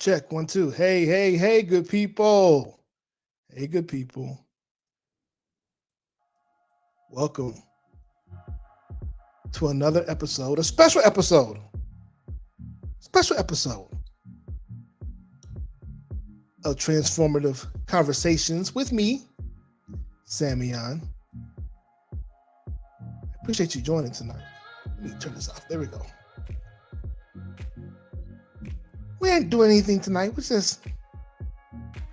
check. 1, 2. Hey, hey, hey, good people. Hey, good people. Welcome to another episode, a special episode of Transformative Conversations with me, Sameon. Appreciate you joining tonight. Let me turn this off. There we go. We ain't doing anything tonight. We're just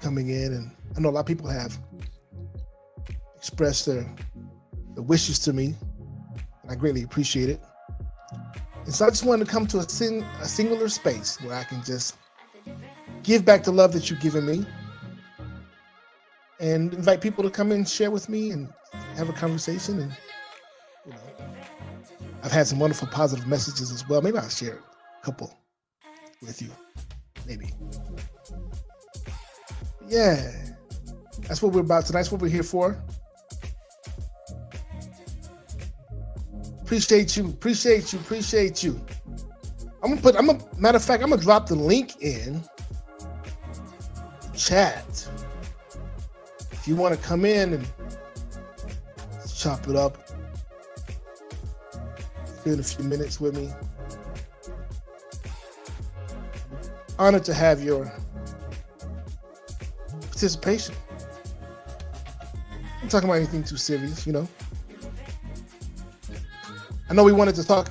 coming in, and I know a lot of people have expressed their wishes to me, and I greatly appreciate it. And so I just wanted to come to a singular space where I can just give back the love that you've given me and invite people to come and share with me and have a conversation. And I've had some wonderful positive messages as well. Maybe I'll share a couple with you. Maybe. Yeah. That's what we're about tonight. That's what we're here for. Appreciate you. Matter of fact, I'm gonna drop the link in chat. If you want to come in and chop it up, spend a few minutes with me. Honored to have your participation. I'm talking about anything too serious, I know we wanted to talk.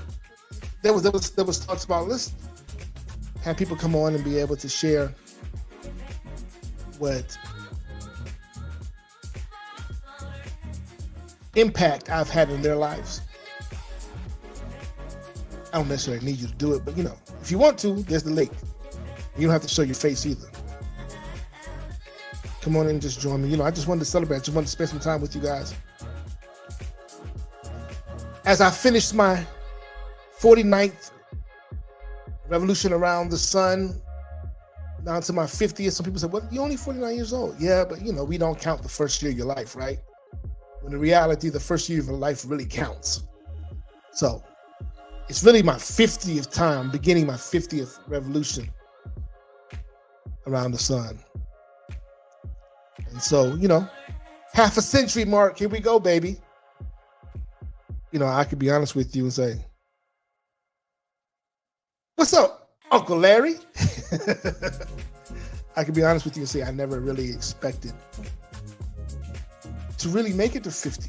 There was talks about, let's have people come on and be able to share what impact I've had in their lives. I don't necessarily need you to do it, but if you want to, there's the link. You don't have to show your face either. Come on in and just join me. I just wanted to celebrate. I just wanted to spend some time with you guys. As I finished my 49th revolution around the sun, down to my 50th, some people said, well, you're only 49 years old. Yeah, but we don't count the first year of your life, right? When in reality, the first year of your life really counts. So it's really my 50th time, beginning my 50th revolution around the sun. And so, half a century mark, here we go, baby. I could be honest with you and say, what's up, Uncle Larry? I could be honest with you and say I never really expected to really make it to 50.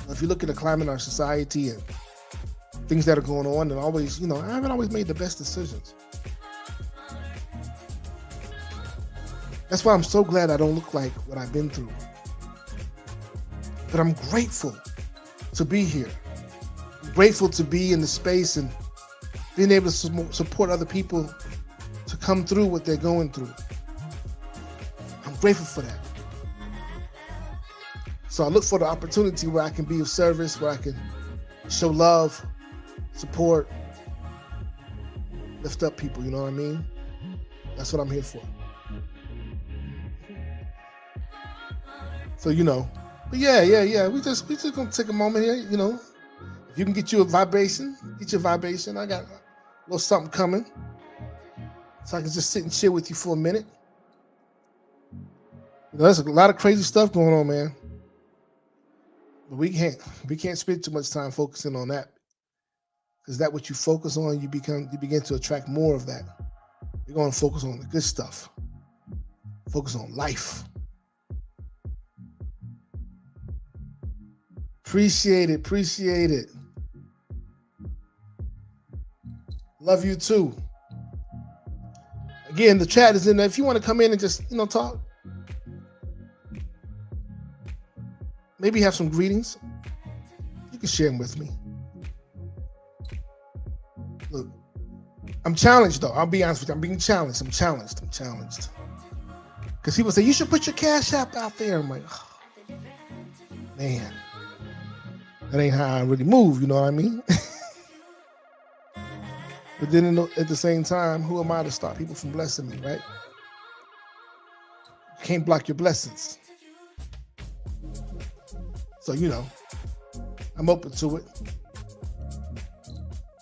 If you look at the climate in our society and things that are going on, and always, I haven't always made the best decisions. That's why I'm so glad I don't look like what I've been through. But I'm grateful to be here. I'm grateful to be in the space and being able to support other people to come through what they're going through. I'm grateful for that. So I look for the opportunity where I can be of service, where I can show love, support, lift up people, you know what I mean? That's what I'm here for. So, but yeah. We just gonna take a moment here, If you can get you a vibration, I got a little something coming. So I can just sit and chill with you for a minute. There's a lot of crazy stuff going on, man. But we can't spend too much time focusing on that. Because that what you focus on, you begin to attract more of that. You're gonna focus on the good stuff. Focus on life. Appreciate it. Love you too. Again, the chat is in there. If you want to come in and just, talk. Maybe have some greetings. You can share them with me. Look, I'm challenged though. I'll be honest with you. I'm being challenged. I'm challenged. Because people say, you should put your Cash App out there. I'm like, oh, man. That ain't how I really move, you know what I mean? But then at the same time, who am I to stop people from blessing me, right? You can't block your blessings. So, I'm open to it.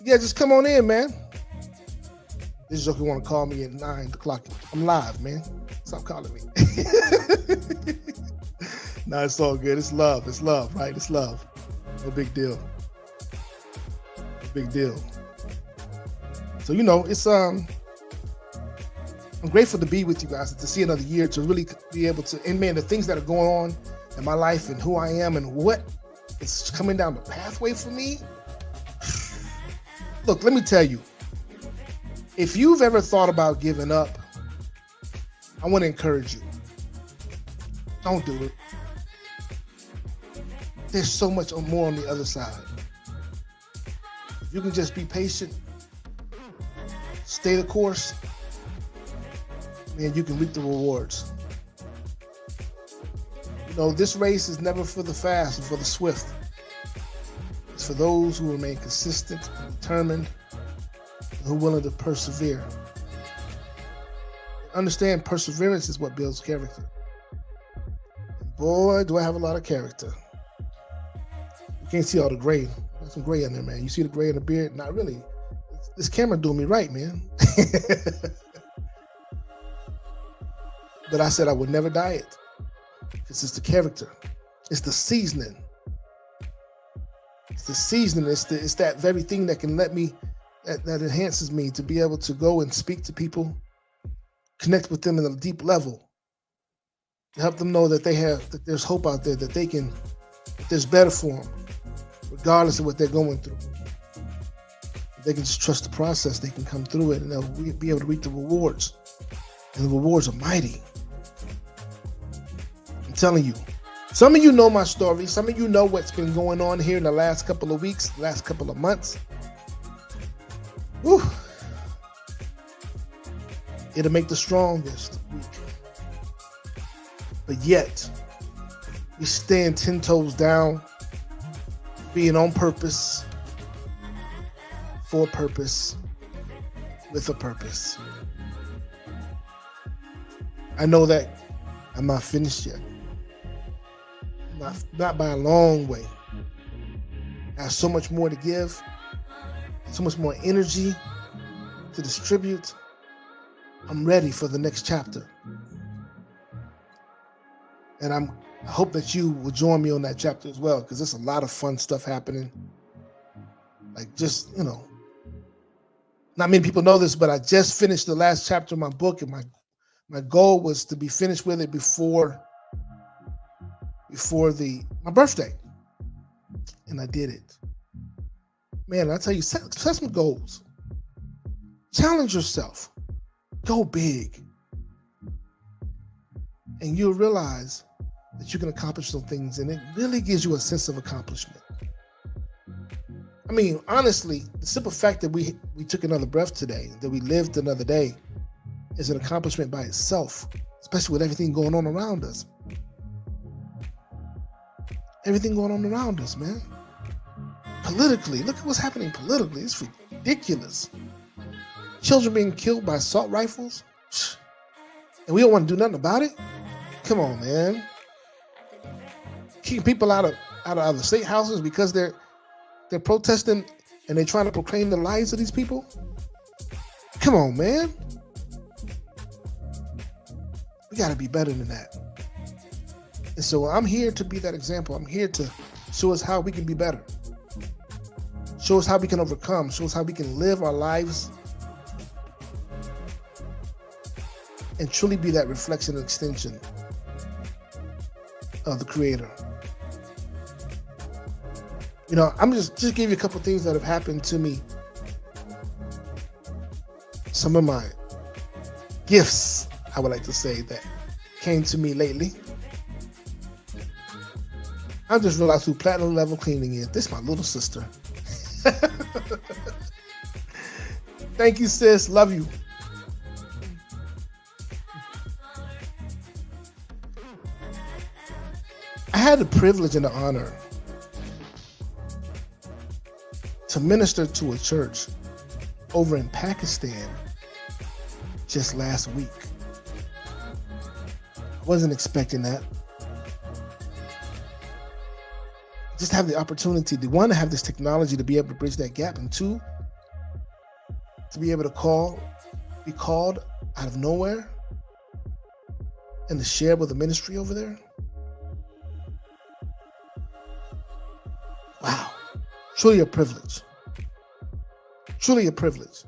Yeah, just come on in, man. This joker want to call me at 9 o'clock. I'm live, man. Stop calling me. No, it's all good. It's love. It's love, right? It's love. No big deal. No big deal. So, it's I'm grateful to be with you guys, to see another year, to really be able to, and man, the things that are going on in my life and who I am and what is coming down the pathway for me. Look, let me tell you, if you've ever thought about giving up, I want to encourage you. Don't do it. There's so much more on the other side. If you can just be patient, stay the course, man, you can reap the rewards. This race is never for the fast or for the swift. It's for those who remain consistent and determined and who are willing to persevere. Understand, perseverance is what builds character. And boy, do I have a lot of character. You can't see all the gray. There's some gray in there, man. You see the gray in the beard? Not really. This camera doing me right, man. But I said I would never diet. Because it's the character. It's the seasoning. It's the seasoning. It's that very thing that can let me, that enhances me to be able to go and speak to people, connect with them at a deep level, to help them know that that there's hope out there, that there's better for them, regardless of what they're going through. If they can just trust the process, they can come through it, and they'll be able to reap the rewards. And the rewards are mighty. I'm telling you. Some of you know my story. Some of you know what's been going on here in the last couple of weeks, last couple of months. Whew. It'll make the strongest week. But yet, we stand 10 toes down, being on purpose, for purpose, with a purpose. I know that I'm not finished yet. Not by a long way. I have so much more to give, so much more energy to distribute. I'm ready for the next chapter. And I hope that you will join me on that chapter as well, because there's a lot of fun stuff happening. Like just, not many people know this, but I just finished the last chapter of my book, and my goal was to be finished with it before my birthday. And I did it. Man, I tell you, set some goals. Challenge yourself. Go big. And you'll realize that you can accomplish some things, and it really gives you a sense of accomplishment. I mean, honestly, the simple fact that we took another breath today, that we lived another day, is an accomplishment by itself, especially with everything going on around us. Everything going on around us, man. Politically, look at what's happening politically. It's ridiculous. Children being killed by assault rifles, and we don't want to do nothing about it. Come on, man. Keeping people out of the state houses because they're protesting and they're trying to proclaim the lives of these people. Come on, man. We got to be better than that. And so I'm here to be that example. I'm here to show us how we can be better. Show us how we can overcome. Show us how we can live our lives and truly be that reflection and extension of the Creator. I'm just give you a couple things that have happened to me. Some of my gifts, I would like to say, that came to me lately. I just realized who platinum level cleaning is. This is my little sister. Thank you, sis. Love you. I had the privilege and the honor to minister to a church over in Pakistan just last week. I wasn't expecting that. Just have the opportunity to, one, to have this technology to be able to bridge that gap, and two, to be able to call be called out of nowhere and to share with the ministry over there. Wow. Truly a privilege. Truly a privilege.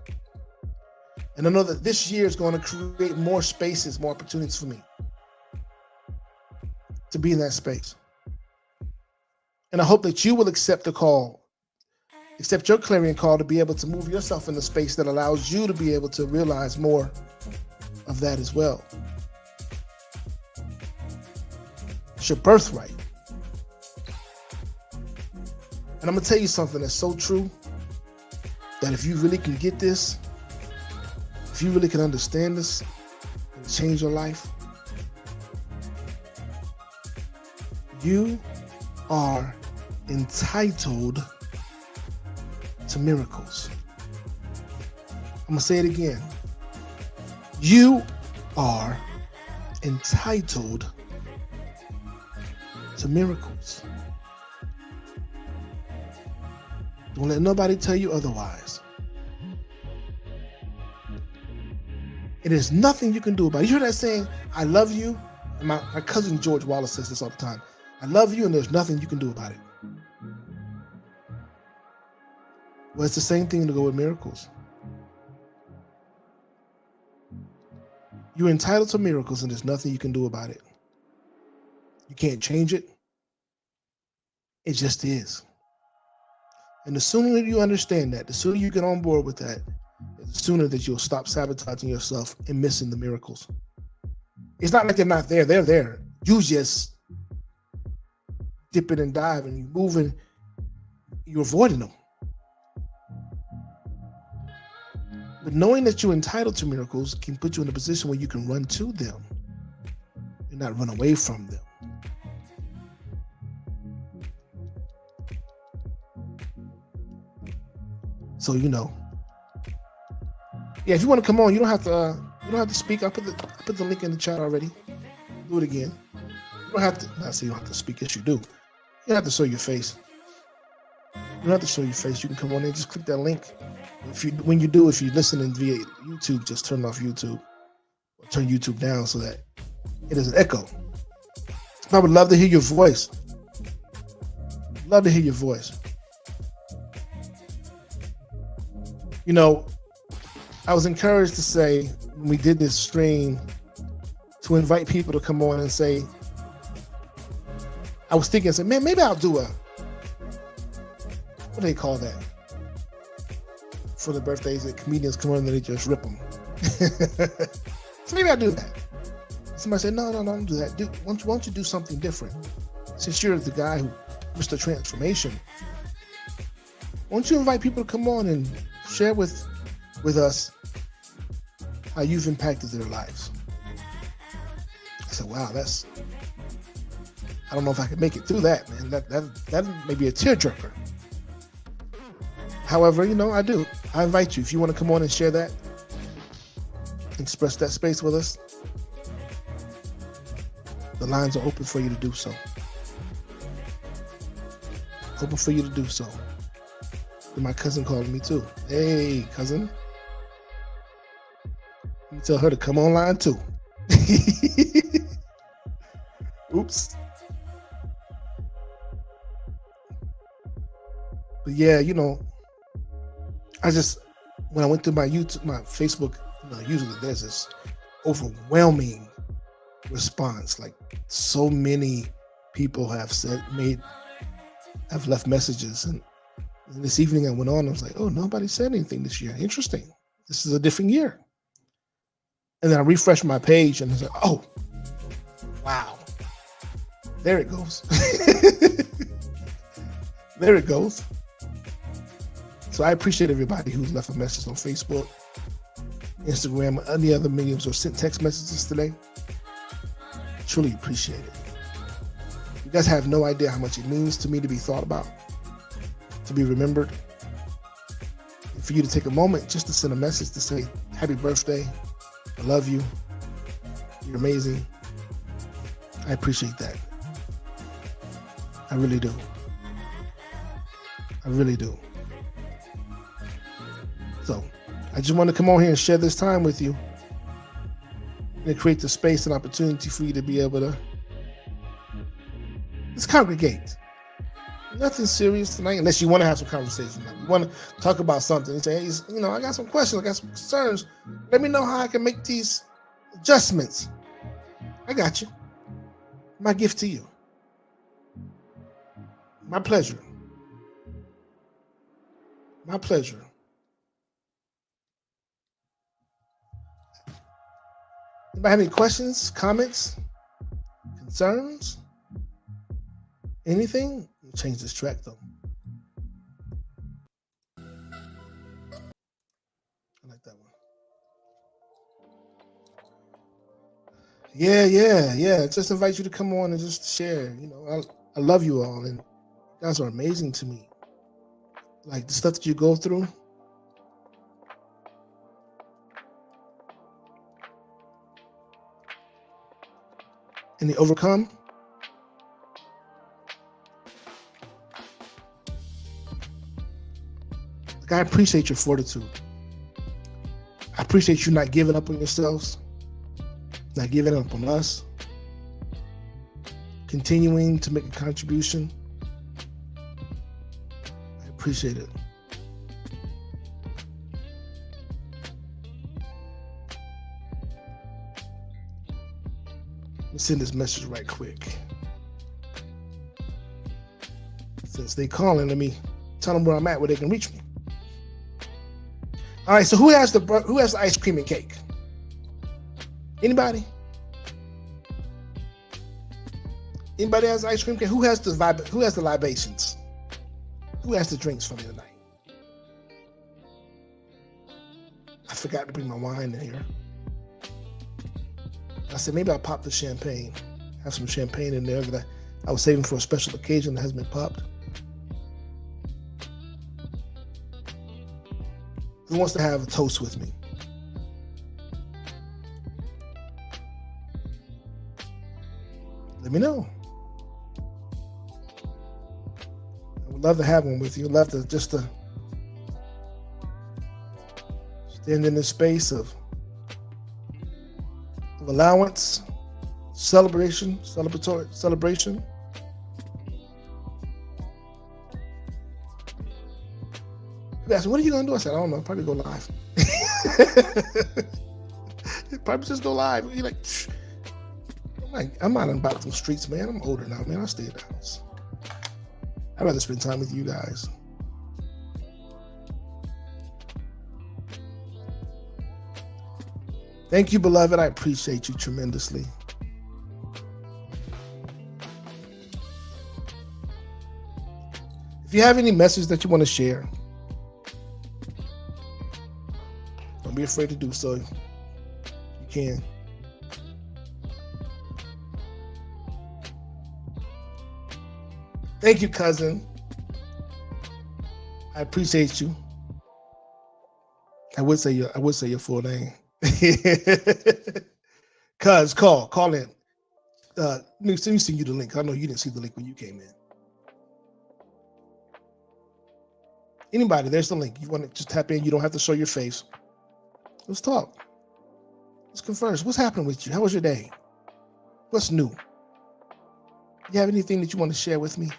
And I know that this year is going to create more spaces, more opportunities for me to be in that space. And I hope that you will accept the call, accept your clarion call to be able to move yourself in the space that allows you to be able to realize more of that as well. It's your birthright. And I'm going to tell you something that's so true, that if you really can get this, if you really can understand this and change your life, you are entitled to miracles. I'm going to say it again. You are entitled to miracles. Don't let nobody tell you otherwise. And there's nothing you can do about it. You hear that saying, I love you? And my cousin George Wallace says this all the time. I love you and there's nothing you can do about it. Well, it's the same thing to go with miracles. You're entitled to miracles and there's nothing you can do about it. You can't change it. It just is. And the sooner you understand that, the sooner you get on board with that, the sooner that you'll stop sabotaging yourself and missing the miracles. It's not like they're not there. They're there. You just dipping and diving, you moving, you're avoiding them. But knowing that you're entitled to miracles can put you in a position where you can run to them and not run away from them. So, yeah, if you want to come on, you don't have to speak. I put the link in the chat already. Do it again. You don't have to. Not say you don't have to speak. Yes, you do. You don't have to show your face. You don't have to show your face. You can come on in. Just click that link. When you're listening via YouTube, just turn off YouTube or turn YouTube down so that it doesn't echo. I would love to hear your voice. Love to hear your voice. I was encouraged to say when we did this stream to invite people to come on and say, I was thinking, I said, man, maybe I'll do what do they call that? For the birthdays that comedians come on and they just rip them. So maybe I'll do that. Somebody said, no, don't do that. Why don't you do something different? Since you're the guy who, Mr. Transformation, why don't you invite people to come on and share with us how you've impacted their lives? I said, wow, I don't know if I can make it through that, man. That may be a tearjerker. However, I do. I invite you. If you want to come on and share that, express that space with us, the lines are open for you to do so. Open for you to do so. And my cousin called me too. Hey, cousin. Let me tell her to come online too. Oops. But yeah, when I went through my YouTube, my Facebook, usually there's this overwhelming response. Like so many people have left messages. And this evening I went on, I was like, oh, nobody said anything this year. Interesting. This is a different year. And then I refreshed my page and I was like, oh, wow. There it goes. There it goes. So I appreciate everybody who's left a message on Facebook, Instagram, any other mediums, or sent text messages today. Truly appreciate it. You guys have no idea how much it means to me to be thought about, to be remembered, and for you to take a moment just to send a message to say, happy birthday, I love you, you're amazing. I appreciate that. I really do. I really do. So I just want to come on here and share this time with you and create the space and opportunity for you to be able to just congregate. Nothing serious tonight, unless you want to have some conversation. You want to talk about something and say, hey, you know, I got some questions, I got some concerns. Let me know how I can make these adjustments. I got you. My gift to you. My pleasure. My pleasure. Anybody have any questions, comments, concerns? Anything? We'll change this track though. I like that one. Yeah. Just invite you to come on and just share. You know, I love you all, and you guys are amazing to me. Like the stuff that you go through. And they overcome. Like, I appreciate your fortitude. I appreciate you not giving up on yourselves, not giving up on us, continuing to make a contribution. I appreciate it. Let me send this message right quick. Since they calling, let me tell them where I'm at, where they can reach me. All right, so who has the ice cream and cake? Anybody? Anybody has ice cream cake? Who has the libations? Who has the drinks for me tonight? I forgot to bring my wine in here. I said maybe I'll pop the champagne. Have some champagne in there that I was saving for a special occasion that hasn't been popped. Who wants to have a toast with me? Let me know. I would love to have one with you. I'd love to just to stand in this space of allowance, celebration. People ask me, what are you going to do? I said, I don't know. Probably go live. Probably just go live. You're like, I'm not about them streets, man. I'm older now, man. I'll stay at the house. I'd rather spend time with you guys. Thank you, beloved. I appreciate you tremendously. If you have any message that you want to share, don't be afraid to do so. You can. Thank you, cousin. I appreciate you. I would say your full name. Cuz, call in. Let me send you the link. I know you didn't see the link when you came in. Anybody, there's the link. You want to just tap in. You don't have to show your face. Let's talk. Let's converse. What's happening with you? How was your day? What's new? You have anything that you want to share with me?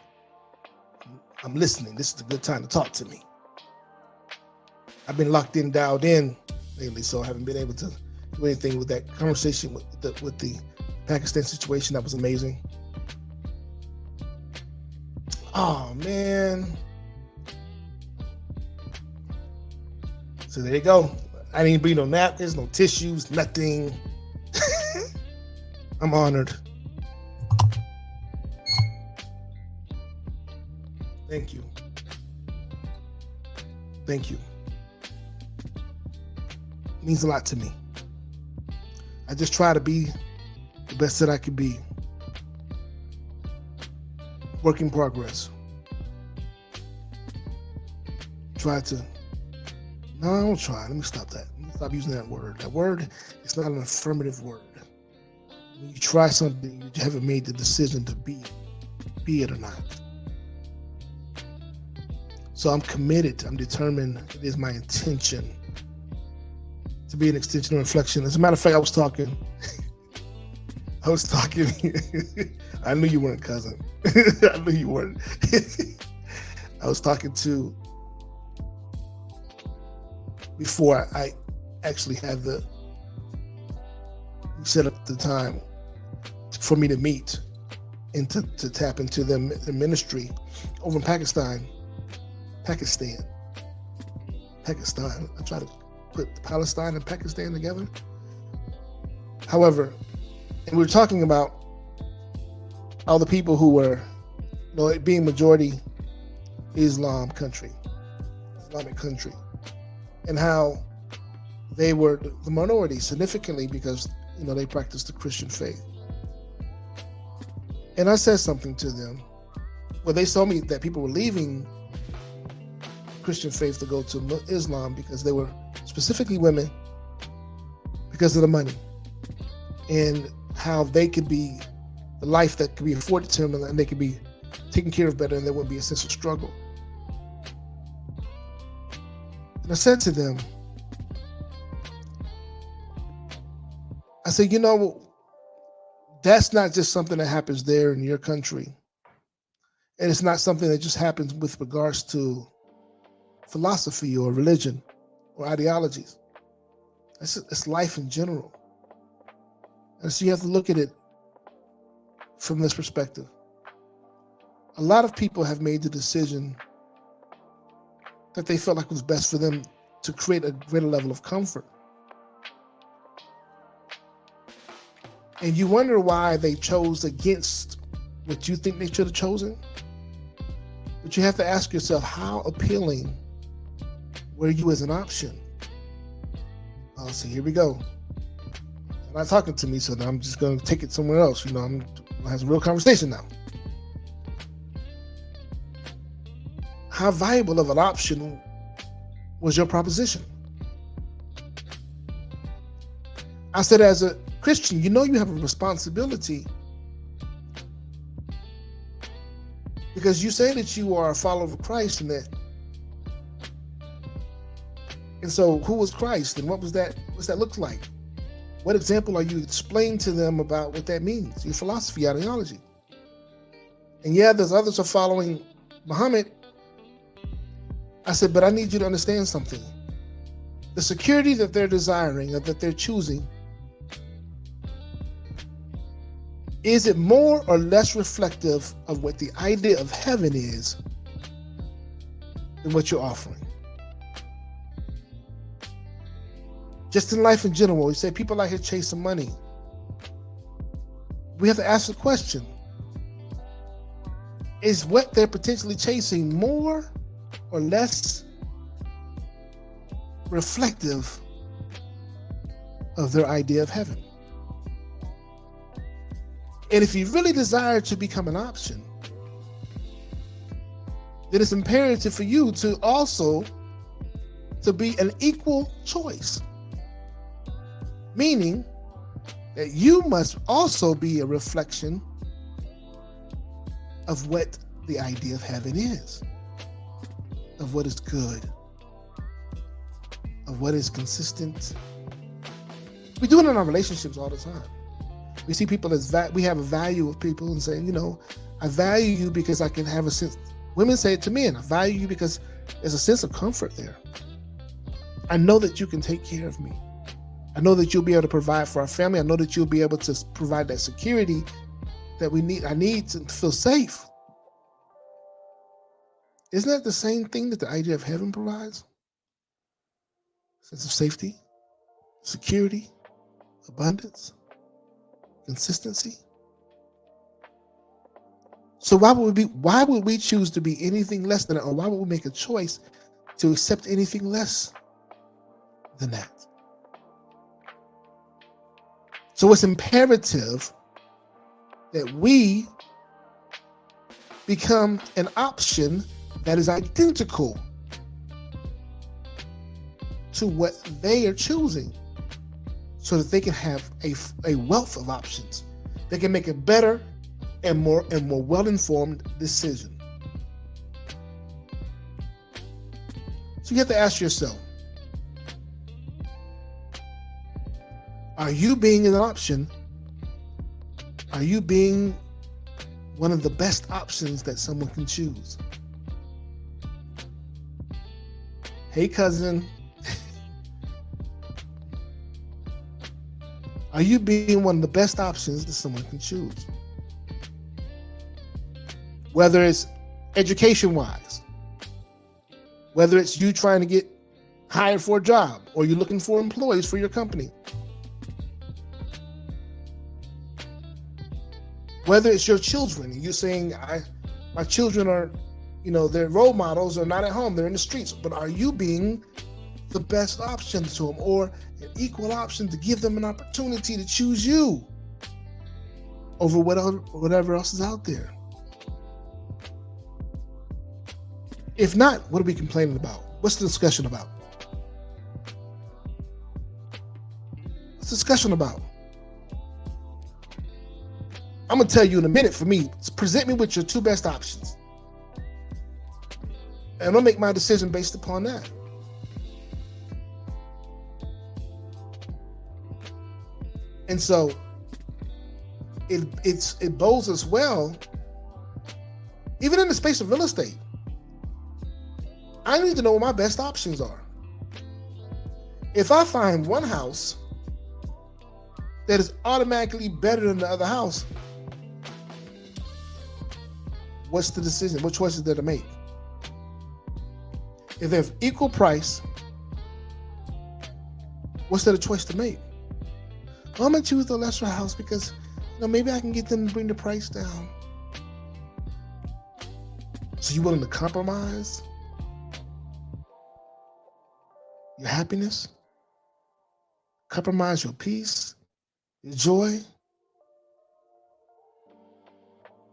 I'm listening. This is a good time to talk to me. I've been locked in, dialed in lately, so I haven't been able to do anything with that conversation with the Pakistan situation. That was amazing. Oh, man. So there you go. I didn't bring no napkins, no tissues, nothing. I'm honored. Thank you. Thank you. It means a lot to me. I just try to be the best that I can be. Work in progress. I don't try. Let me stop that. Let me stop using that word. That word is not an affirmative word. When you try something, you haven't made the decision to be it or not. So I'm committed. I'm determined. It is my intention to be an extension of reflection. As a matter of fact, I was talking. I knew you weren't, cousin. I knew you weren't. I was talking to, before I actually had set up the time for me to meet and to tap into the ministry over in Pakistan. I try to put Palestine and Pakistan together. However, and we were talking about all the people who were, it being majority Islamic country, and how they were the minority significantly because they practiced the Christian faith. And I said something to them. Well, they told me that people were leaving Christian faith to go to Islam because they were specifically women, because of the money and how they could be the life that could be afforded to them, and they could be taken care of better, and there wouldn't be a sense of struggle. And I said to them, I said, that's not just something that happens there in your country. And it's not something that just happens with regards to philosophy or religion or ideologies. It's life in general. And so you have to look at it from this perspective. A lot of people have made the decision that they felt like was best for them to create a greater level of comfort. And you wonder why they chose against what you think they should have chosen. But you have to ask yourself, how appealing were you as an option? Oh, so here we go. They're not talking to me, so I'm just going to take it somewhere else. I'm going to have a real conversation now. How valuable of an option was your proposition? I said, as a Christian, you have a responsibility, because you say that you are a follower of Christ, and so who was Christ, and what's that look like? What example are you explaining to them about what that means, your philosophy, ideology? And yeah, there's others are following Muhammad. I said, but I need you to understand something. The security that they're desiring, or that they're choosing, is it more or less reflective of what the idea of heaven is than what you're offering? Just in life in general, you say people out here chasing money. We have to ask the question, is what they're potentially chasing more or less reflective of their idea of heaven? And if you really desire to become an option, then it's imperative for you to also to be an equal choice. Meaning that you must also be a reflection of what the idea of heaven is, of what is good, of what is consistent. We do it in our relationships all the time. We see people we have a value of people and saying, I value you because I can have a sense. Women say it to men, I value you because there's a sense of comfort there. I know that you can take care of me. I know that you'll be able to provide for our family. I know that you'll be able to provide that security that we need. I need to feel safe. Isn't that the same thing that the idea of heaven provides? Sense of safety, security, abundance, consistency. So why would we choose to be anything less than that? Or why would we make a choice to accept anything less than that? So it's imperative that we become an option that is identical to what they are choosing, so that they can have a wealth of options. They can make a better and more well-informed decision. So you have to ask yourself, Are you being an option? Are you being one of the best options that someone can choose? Hey, cousin. Are you being one of the best options that someone can choose? Whether it's education-wise, whether it's you trying to get hired for a job, or you're looking for employees for your company. Whether it's your children, and you're saying, my children are, their role models are not at home, they're in the streets. But are you being the best option to them, or an equal option to give them an opportunity to choose you over whatever else is out there? If not, what are we complaining about? What's the discussion about? What's the discussion about? I'm going to tell you in a minute. For me, present me with your two best options, and I'll make my decision based upon that. And so it bodes us well, even in the space of real estate. I need to know what my best options are. If I find one house that is automatically better than the other house, what's the decision? What choice is there to make? If they have equal price, what's there a choice to make? Well, I'm gonna choose the lesser house because maybe I can get them to bring the price down. So you willing to compromise your happiness, compromise your peace, your joy?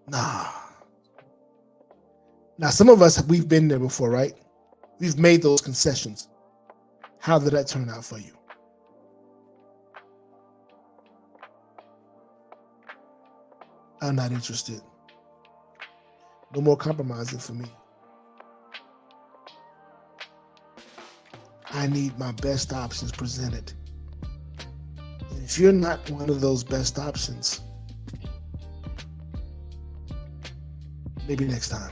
Nah. Now, some of us, we've been there before, right? We've made those concessions. How did that turn out for you? I'm not interested. No more compromising for me. I need my best options presented. And if you're not one of those best options, maybe next time.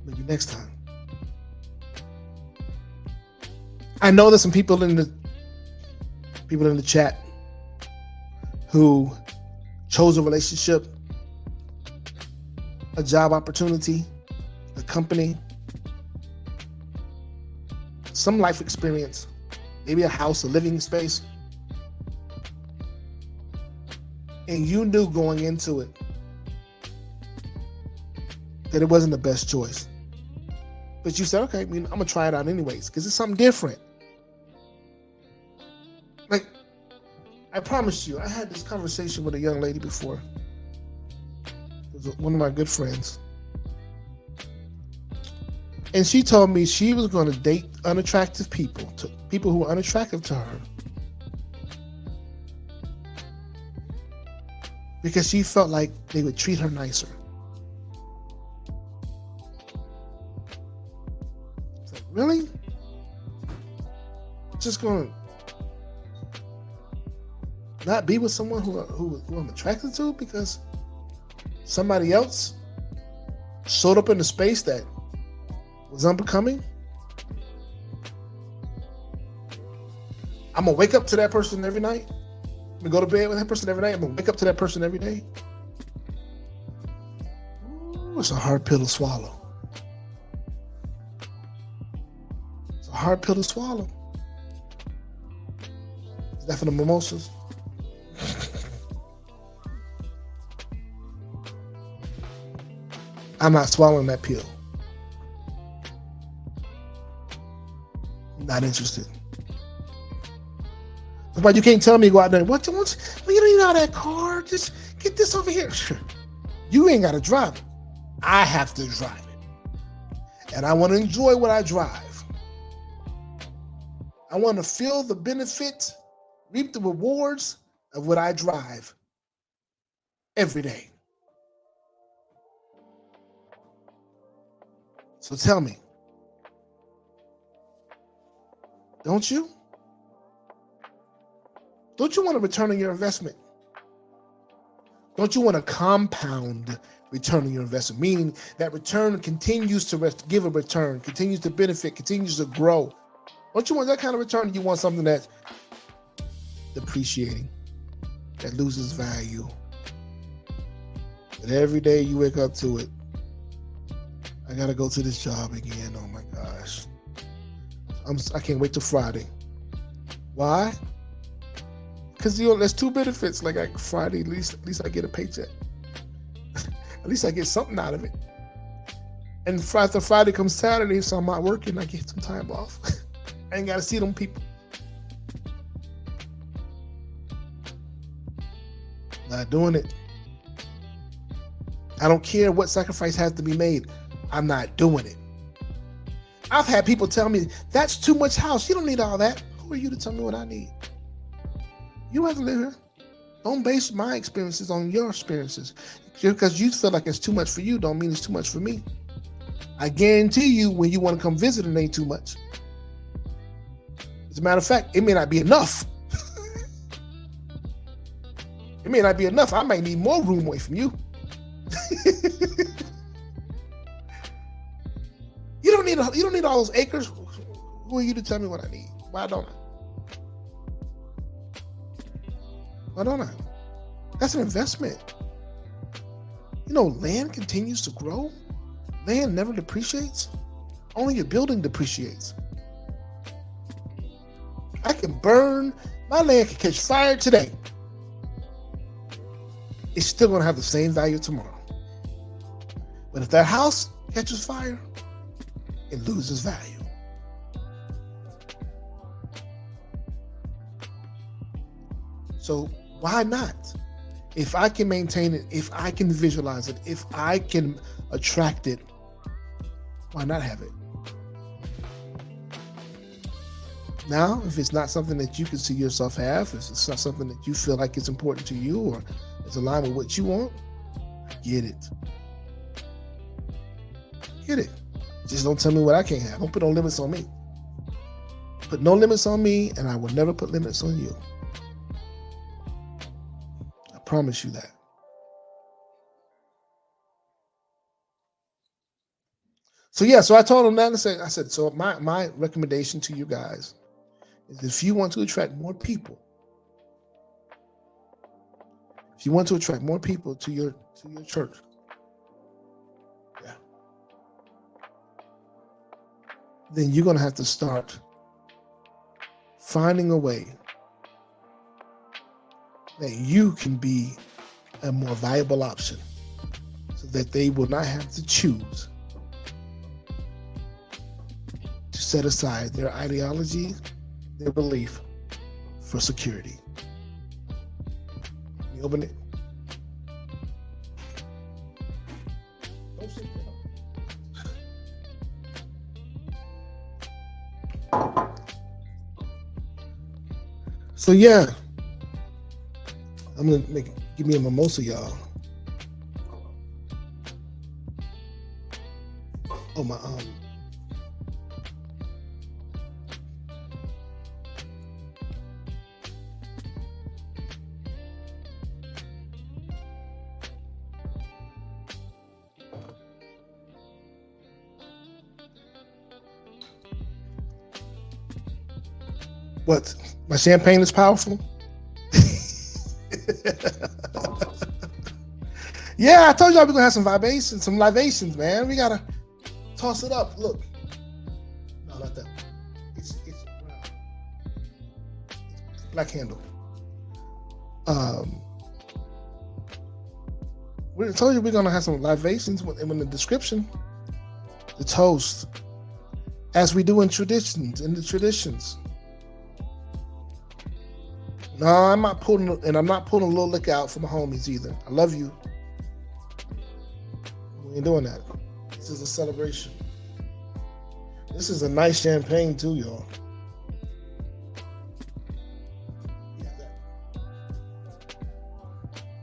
Maybe next time. I know there's some people in the chat who chose a relationship, a job opportunity, a company, some life experience, maybe a house, a living space, and you knew going into it that it wasn't the best choice. But you said, okay, I'm gonna try it out anyways, because it's something different. Like, I promise you, I had this conversation with a young lady before. It was one of my good friends. And she told me she was going to date unattractive people who were unattractive to her, because she felt like they would treat her nicer. It's like, really? Just going to not be with someone who I'm attracted to because somebody else showed up in the space that was unbecoming? I'm gonna wake up to that person every night. I'm gonna go to bed with that person every night. I'm gonna wake up to that person every day. Ooh, it's a hard pill to swallow. It's a hard pill to swallow. Is that for the mimosas? I'm not swallowing that pill. Not interested. But you can't tell me to go out there. What? Well, you don't need all that car. Just get this over here. You ain't got to drive it. I have to drive it. And I want to enjoy what I drive. I want to feel the benefit, reap the rewards of what I drive every day. So tell me, Don't you? Don't you want a return on your investment? Don't you want a compound return on your investment? Meaning that return continues to give a return, continues to benefit, continues to grow. Don't you want that kind of return? You want something that's depreciating, that loses value. And every day you wake up to it, I gotta go to this job again. Oh my gosh. I can't wait till Friday. Why? Because there's two benefits. Like Friday, at least I get a paycheck. At least I get something out of it. And after Friday comes Saturday, so I'm not working, I get some time off. I ain't gotta see them people. Not doing it. I don't care what sacrifice has to be made. I'm not doing it. I've had people tell me, that's too much house. You don't need all that. Who are you to tell me what I need? You don't have to live here. Don't base my experiences on your experiences. Because you feel like it's too much for you, don't mean it's too much for me. I guarantee you, when you want to come visit, it ain't too much. As a matter of fact, it may not be enough. It may not be enough. I might need more room away from you. You don't need all those acres. Who are you to tell me what I need? Why don't I? Why don't I? That's an investment. You know, land continues to grow. Land never depreciates. Only your building depreciates. I can burn, my land can catch fire today. It's still going to have the same value tomorrow. But if that house catches fire, it loses value. So why not? If I can maintain it, if I can visualize it, if I can attract it, why not have it? Now, if it's not something that you can see yourself have, if it's not something that you feel like it's important to you or it's aligned with what you want, get it. Get it. Just don't tell me what I can't have. Don't put no limits on me. Put no limits on me, and I will never put limits on you. I promise you that. So yeah, so I told him that and I said, so my recommendation to you guys is if you want to attract more people, to your church, yeah, then you're going to have to start finding a way that you can be a more viable option so that they will not have to choose to set aside their ideology, their belief for security. You open it. So yeah, I'm gonna give me a mimosa, y'all. Oh my What? My champagne is powerful? Yeah, I told y'all we're gonna have some libations, man. We gotta toss it up. Look. No, not that one. It's brown. It's black handle. We told you we're gonna have some libations in the description. The toast. As we do in the traditions. No, I'm not pulling a little liquor out for my homies either. I love you. We ain't doing that. This is a celebration. This is a nice champagne too, y'all.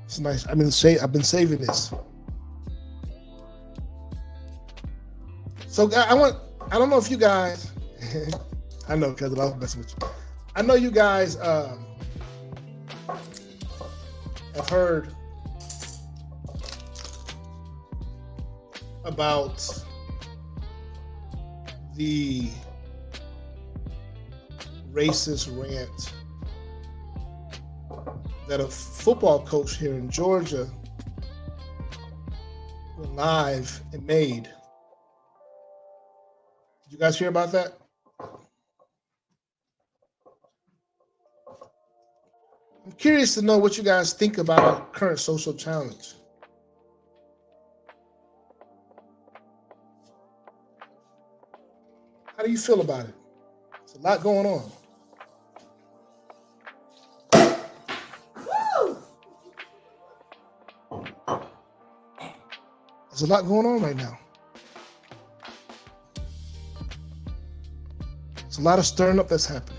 It's nice. I've been saving this. So I don't know if you guys, I know, because I was messing with you. I know you guys have heard about the racist rant that a football coach here in Georgia went live and made. Did you guys hear about that? I'm curious to know what you guys think about our current social challenge. How do you feel about it? There's a lot going on. There's a lot going on right now. There's a lot of stirring up that's happening.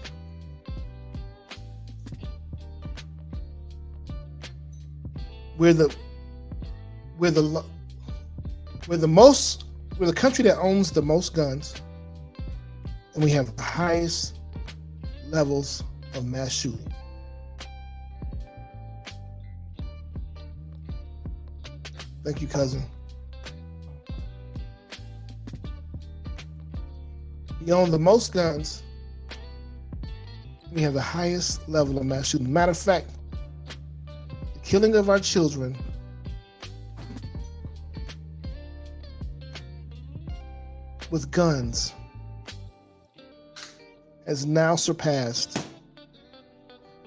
We're the country that owns the most guns, and we have the highest levels of mass shooting. Thank you, cousin. We own the most guns. We have the highest level of mass shooting. Matter of fact, the killing of our children with guns has now surpassed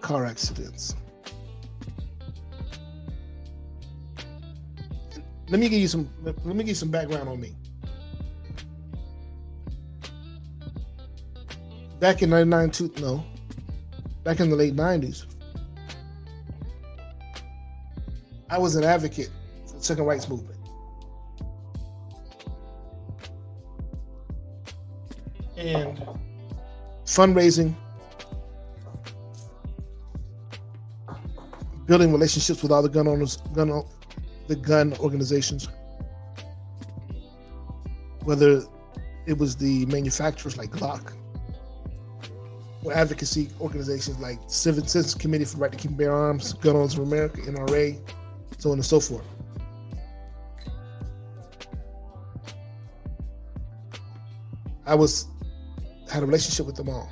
car accidents. Let me give you some background on me. Back in the late 90s, I was an advocate for the civil rights movement. And fundraising, building relationships with all the gun owners, the gun organizations, whether it was the manufacturers like Glock, or advocacy organizations like Citizens Committee for the Right to Keep and Bear Arms, Gun Owners of America, NRA, so on and so forth. I had a relationship with them all.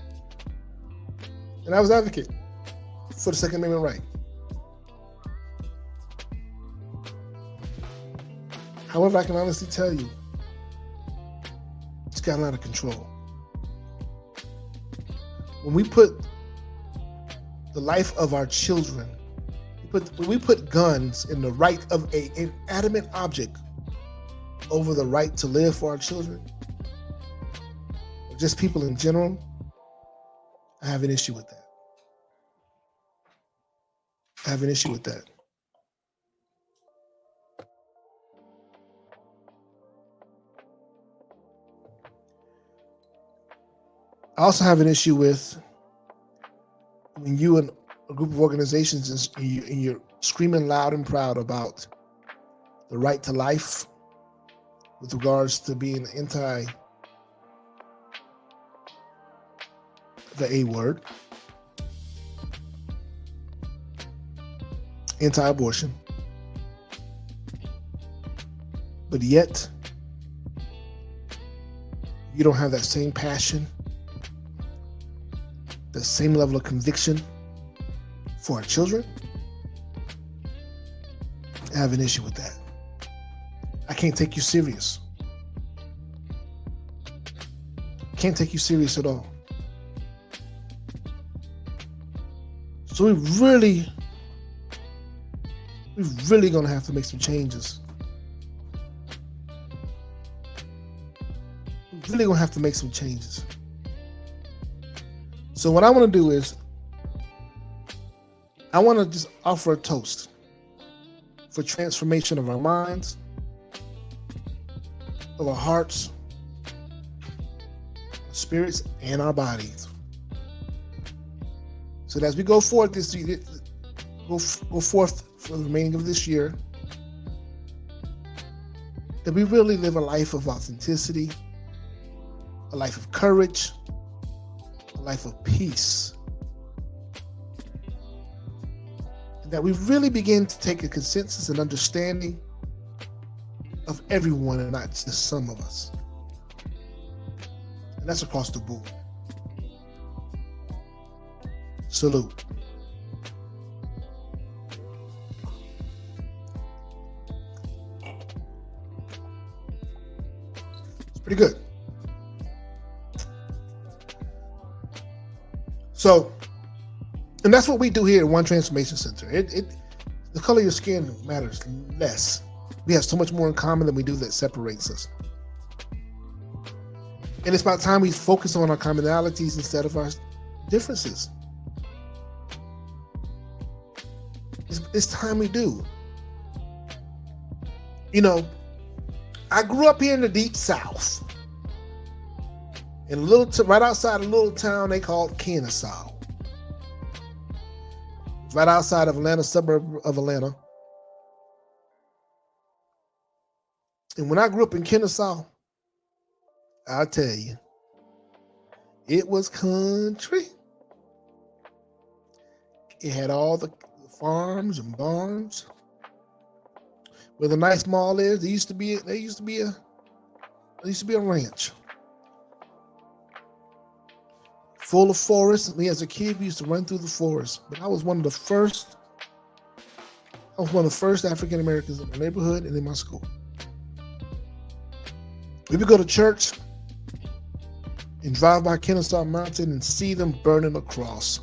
And I was advocate for the Second Amendment right. However, I can honestly tell you, it's gotten out of control. When we put the life of our children, when we put guns in the right of an inanimate object over the right to live for our children, or just people in general, I have an issue with that. I have an issue with that. I also have an issue with when you and a group of organizations and you're screaming loud and proud about the right to life with regards to being anti the A word, anti-abortion, but yet you don't have that same passion, the same level of conviction for our children. I have an issue with that. I can't take you serious. Can't take you serious at all. So we're really gonna have to make some changes. We're really gonna have to make some changes. So what I want to do is, I want to just offer a toast for transformation of our minds, of our hearts, our spirits, and our bodies. So that as we go forth go forth for the remaining of this year, that we really live a life of authenticity, a life of courage, a life of peace. And that we really begin to take a consensus and understanding of everyone and not just some of us. And that's across the board. Salute. It's pretty good. So, and that's what we do here at One Transformation Center. The color of your skin matters less. We have so much more in common than we do that separates us. And it's about time we focus on our commonalities instead of our differences. It's time we do. You know, I grew up here in the deep South. In a little, right outside a little town they called Kennesaw. Right outside of Atlanta, suburb of Atlanta. And when I grew up in Kennesaw, I'll tell you, it was country. It had all the farms and barns. Where the nice mall is, there used to be a ranch. Full of forests. Me as a kid, we used to run through the forest. But I was one of the first African Americans in my neighborhood and in my school. We would go to church and drive by Kennesaw Mountain and see them burning a cross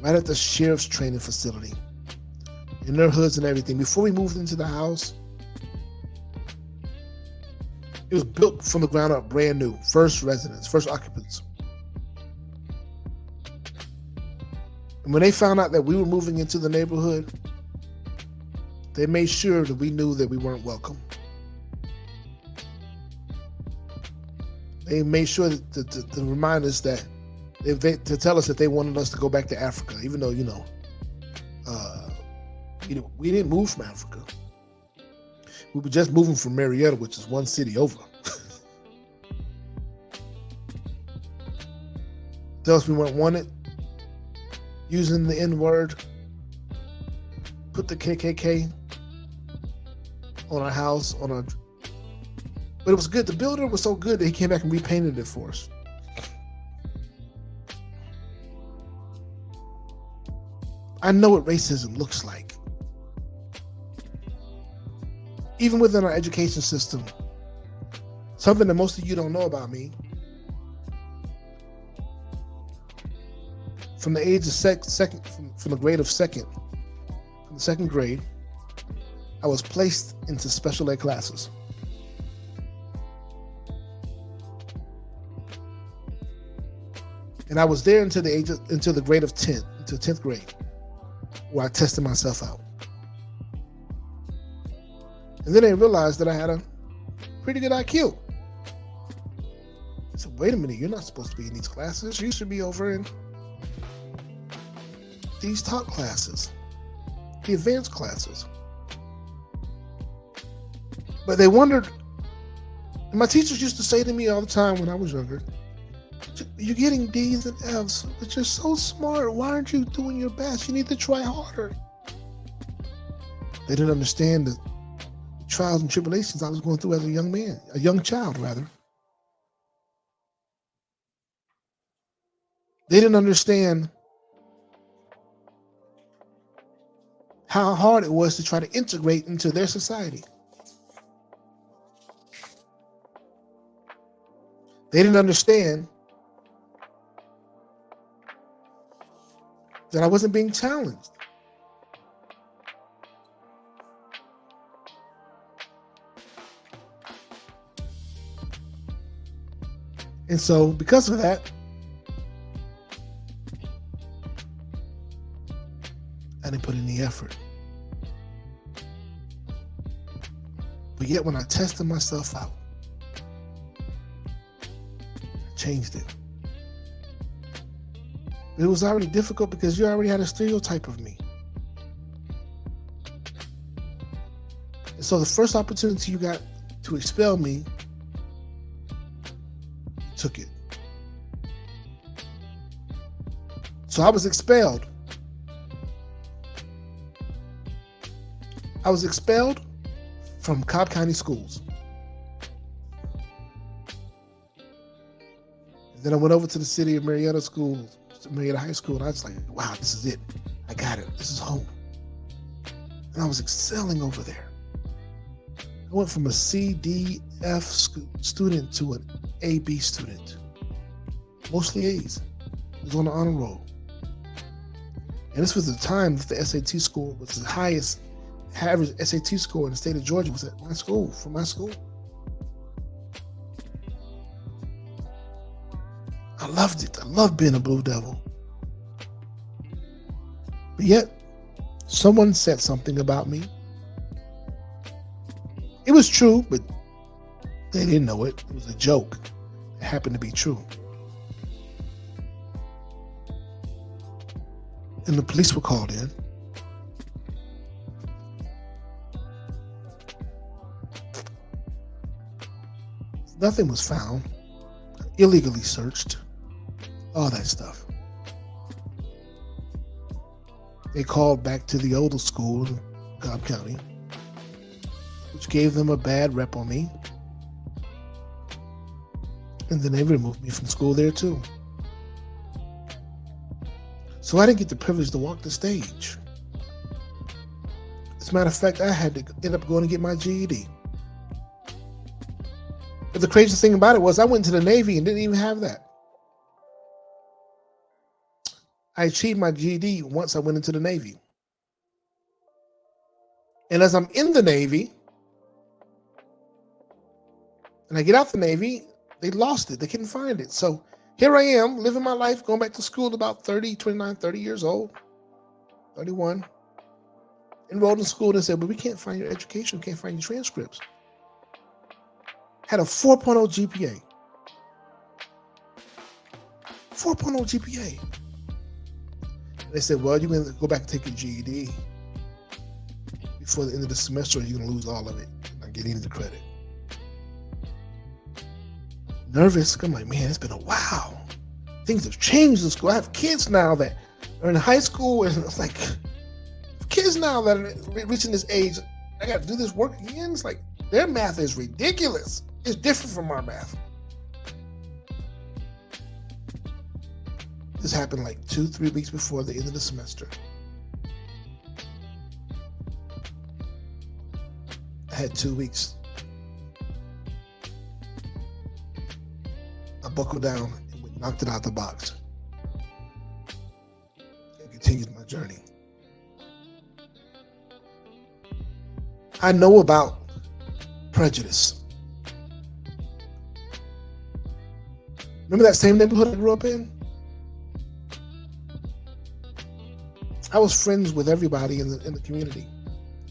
right at the sheriff's training facility, in their hoods and everything. Before we moved into the house, it was built from the ground up, brand new, first residents, first occupants. And when they found out that we were moving into the neighborhood, they made sure that we knew that we weren't welcome. They made sure to remind us that, to tell us that they wanted us to go back to Africa, even though, we didn't move from Africa. We were just moving from Marietta, which is one city over. Tell us we weren't wanted, using the N-word, put the KKK on our house, but it was good. The builder was so good that he came back and repainted it for us. I know what racism looks like. Even within our education system, something that most of you don't know about me, from the age of from the grade of second, from the second grade, I was placed into special ed classes. And I was there until the grade of 10, until 10th grade, where I tested myself out. And then they realized that I had a pretty good IQ. I said, wait a minute, you're not supposed to be in these classes. You should be over in these top classes, the advanced classes. But they wondered, and my teachers used to say to me all the time when I was younger, you're getting D's and F's, but you're so smart. Why aren't you doing your best? You need to try harder. They didn't understand the trials and tribulations I was going through as a young child. They didn't understand how hard it was to try to integrate into their society. They didn't understand that I wasn't being challenged. And so, because of that, I didn't put in the effort. But yet, when I tested myself out, I changed it. It was already difficult because you already had a stereotype of me. And so the first opportunity you got to expel me, you took it. So I was expelled. I was expelled from Cobb County schools. And then I went over to the city of Marietta School, Marietta High School, and I was like, wow, this is it. I got it. This is home. And I was excelling over there. I went from a C, D, F student to an A, B student. Mostly A's. I was on the honor roll. And this was the time that the SAT score was the highest average SAT score in the state of Georgia was at my school, from my school. I loved it. I loved being a Blue Devil. But yet, someone said something about me. It was true, but they didn't know it. It was a joke. It happened to be true. And the police were called in. Nothing was found. Illegally searched. All that stuff. They called back to the older school in Cobb County, which gave them a bad rep on me. And then they removed me from school there too. So I didn't get the privilege to walk the stage. As a matter of fact, I had to end up going to get my GED. But the crazy thing about it was I went to the Navy and didn't even have that. I achieved my GED once I went into the Navy. And as I'm in the Navy, and I get out the Navy, they lost it. They couldn't find it. So here I am, living my life, going back to school about 30 years old, 31. Enrolled in school, and they said, but we can't find your education, we can't find your transcripts. Had a 4.0 GPA. 4.0 GPA. And they said, well, you're going to go back and take your GED before the end of the semester, or you're going to lose all of it and not get any of the credit. Nervous. I'm like, man, it's been a while. Things have changed in school. I have kids now that are in high school, and it's like, kids now that are reaching this age, I got to do this work again. It's like, their math is ridiculous. It's different from our math. This happened like 2-3 weeks before the end of the semester. I had 2 weeks. I buckled down and knocked it out the box and continued my journey. I know about prejudice. Remember that same neighborhood I grew up in? I was friends with everybody in the community,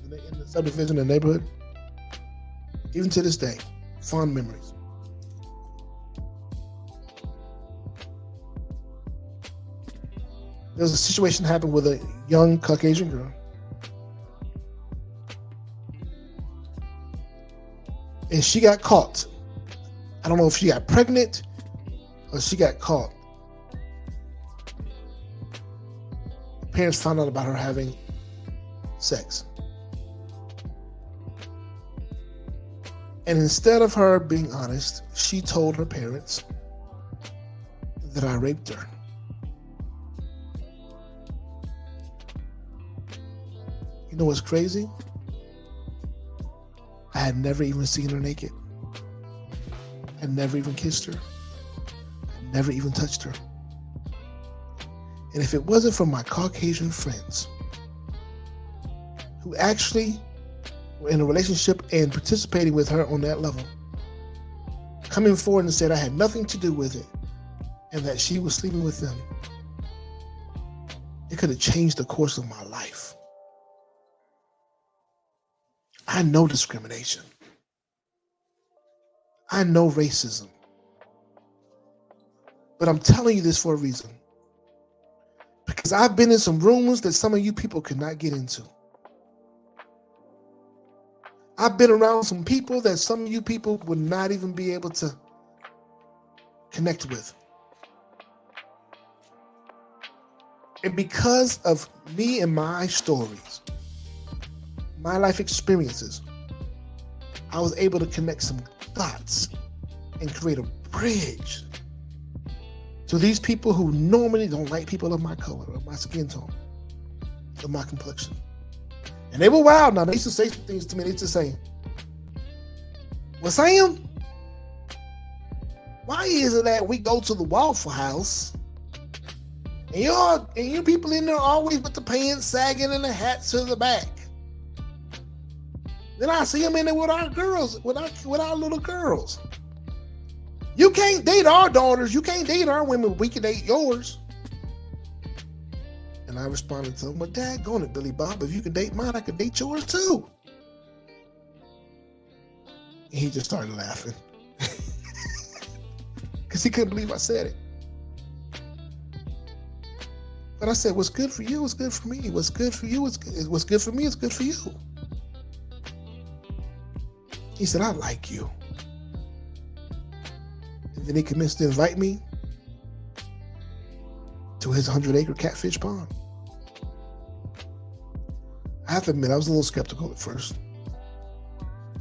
in the subdivision, in the neighborhood. Even to this day, fond memories. There was a situation that happened with a young Caucasian girl. And she got caught. I don't know if she got pregnant or she got caught. Parents found out about her having sex. And instead of her being honest, she told her parents that I raped her. You know what's crazy? I had never even seen her naked. I never even kissed her. I never even touched her. And if it wasn't for my Caucasian friends who actually were in a relationship and participating with her on that level, coming forward and said I had nothing to do with it and that she was sleeping with them, it could have changed the course of my life. I know discrimination. I know racism. But I'm telling you this for a reason. Because I've been in some rooms that some of you people could not get into. I've been around some people that some of you people would not even be able to connect with. And because of me and my stories, my life experiences, I was able to connect some dots and create a bridge to these people who normally don't like people of my color, of my skin tone, of my complexion. And they were wild now. They used to say some things to me. They used to say, well, Sam, why is it that we go to the Waffle House and you people in there always with the pants sagging and the hats to the back? Then I see them in there with our girls, with our little girls. You can't date our daughters. You can't date our women. We can date yours. And I responded to him, well, daggone it, Billy Bob. If you can date mine, I can date yours too. And he just started laughing. Because he couldn't believe I said it. But I said, what's good for you is good for me. What's good for you is good. What's good for me is good for you. He said, I like you. And then he commenced to invite me to his 100-acre catfish pond. I have to admit, I was a little skeptical at first,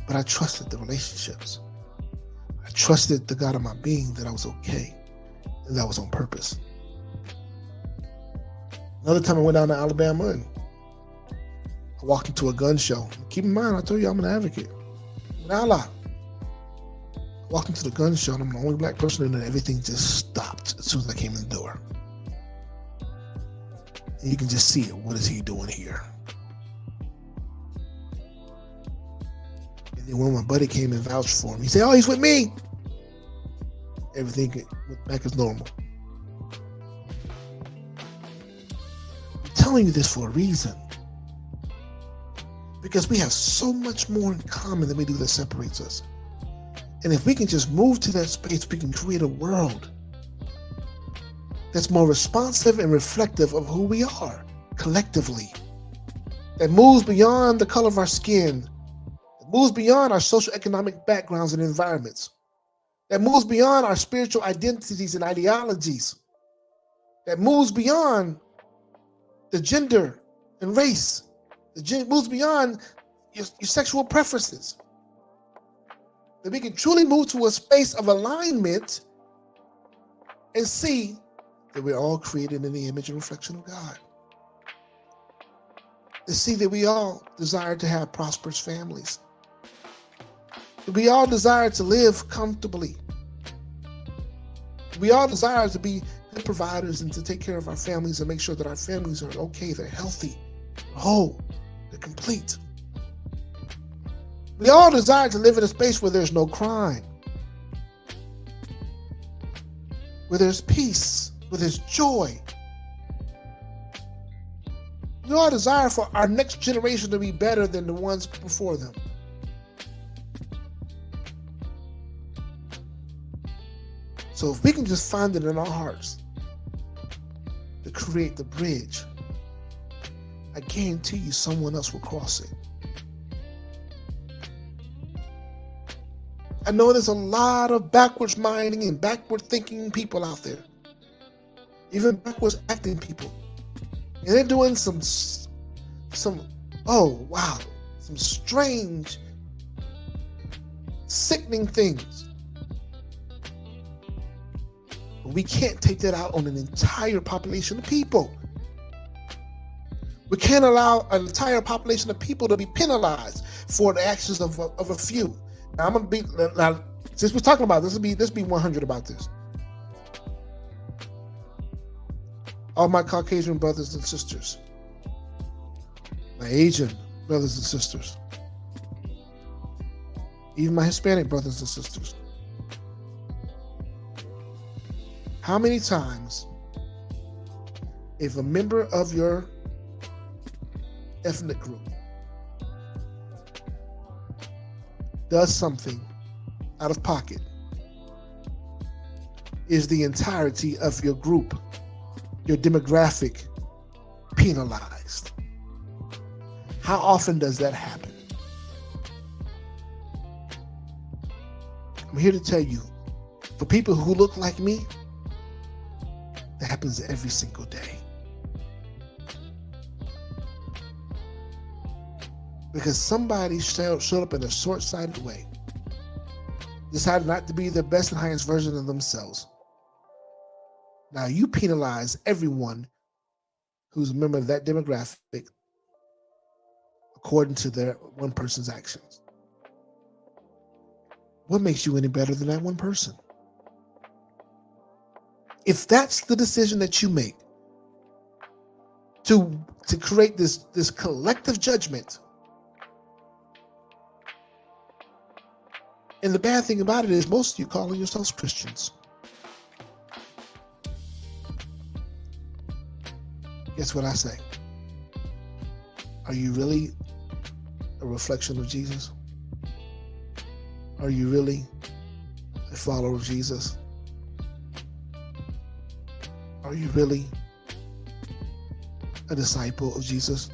but I trusted the relationships. I trusted the God of my being that I was okay and that I was on purpose. Another time I went down to Alabama and I walked into a gun show. Keep in mind, I told you I'm an advocate. Allah. I walked into the gun show and I'm the only black person in there. Everything just stopped as soon as I came in the door. And you can just see it. What is he doing here? And then when my buddy came and vouched for him, he said, oh, he's with me. Everything went back as normal. I'm telling you this for a reason. Because we have so much more in common than we do that separates us. And if we can just move to that space, we can create a world that's more responsive and reflective of who we are collectively. That moves beyond the color of our skin. That moves beyond our socioeconomic backgrounds and environments. That moves beyond our spiritual identities and ideologies. That moves beyond the gender and race. It moves beyond your sexual preferences. That we can truly move to a space of alignment and see that we're all created in the image and reflection of God. To see that we all desire to have prosperous families. That we all desire to live comfortably. We all desire to be good providers and to take care of our families and make sure that our families are okay, they're healthy, they're whole. They're complete. We all desire to live in a space where there's no crime, where there's peace, where there's joy. We all desire for our next generation to be better than the ones before them. So if we can just find it in our hearts to create the bridge, I guarantee you someone else will cross it. I know there's a lot of backwards minding and backward thinking people out there. Even backwards acting people. And they're doing some strange, sickening things. But we can't take that out on an entire population of people. We can't allow an entire population of people to be penalized for the actions of a few. Now, since we're talking about this, let's be 100 about this. All my Caucasian brothers and sisters, my Asian brothers and sisters, even my Hispanic brothers and sisters. How many times, if a member of your ethnic group does something out of pocket, is the entirety of your group, your demographic, penalized? How often does that happen? I'm here to tell you, for people who look like me, that happens every single day. because somebody showed up in a short-sighted way, decided not to be the best and highest version of themselves. Now you penalize everyone who's a member of that demographic according to their one person's actions. What makes you any better than that one person? If that's the decision that you make to create this collective judgment, and the bad thing about it is most of you calling yourselves Christians. Guess what I say? Are you really a reflection of Jesus? Are you really a follower of Jesus? Are you really a disciple of Jesus?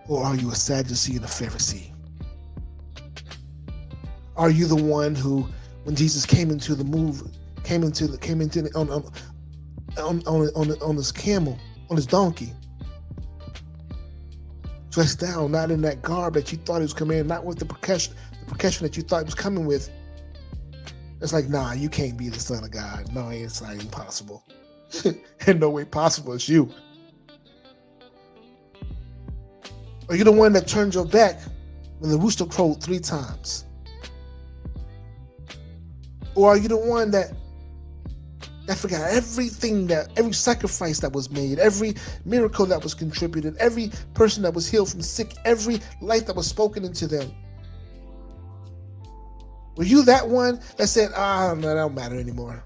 Or are you a Sadducee and a Pharisee? Are you the one who, when Jesus came into the on his camel, on his donkey, dressed down, not in that garb that you thought he was coming in, not with the percussion that you thought he was coming with? It's like, nah, you can't be the Son of God. No, it's not impossible. And no way possible, it's you. Are you the one that turned your back when the rooster crowed 3 times? Or are you the one that forgot every sacrifice that was made, every miracle that was contributed, every person that was healed from sick, every life that was spoken into them? Were you that one that said, no, that don't matter anymore?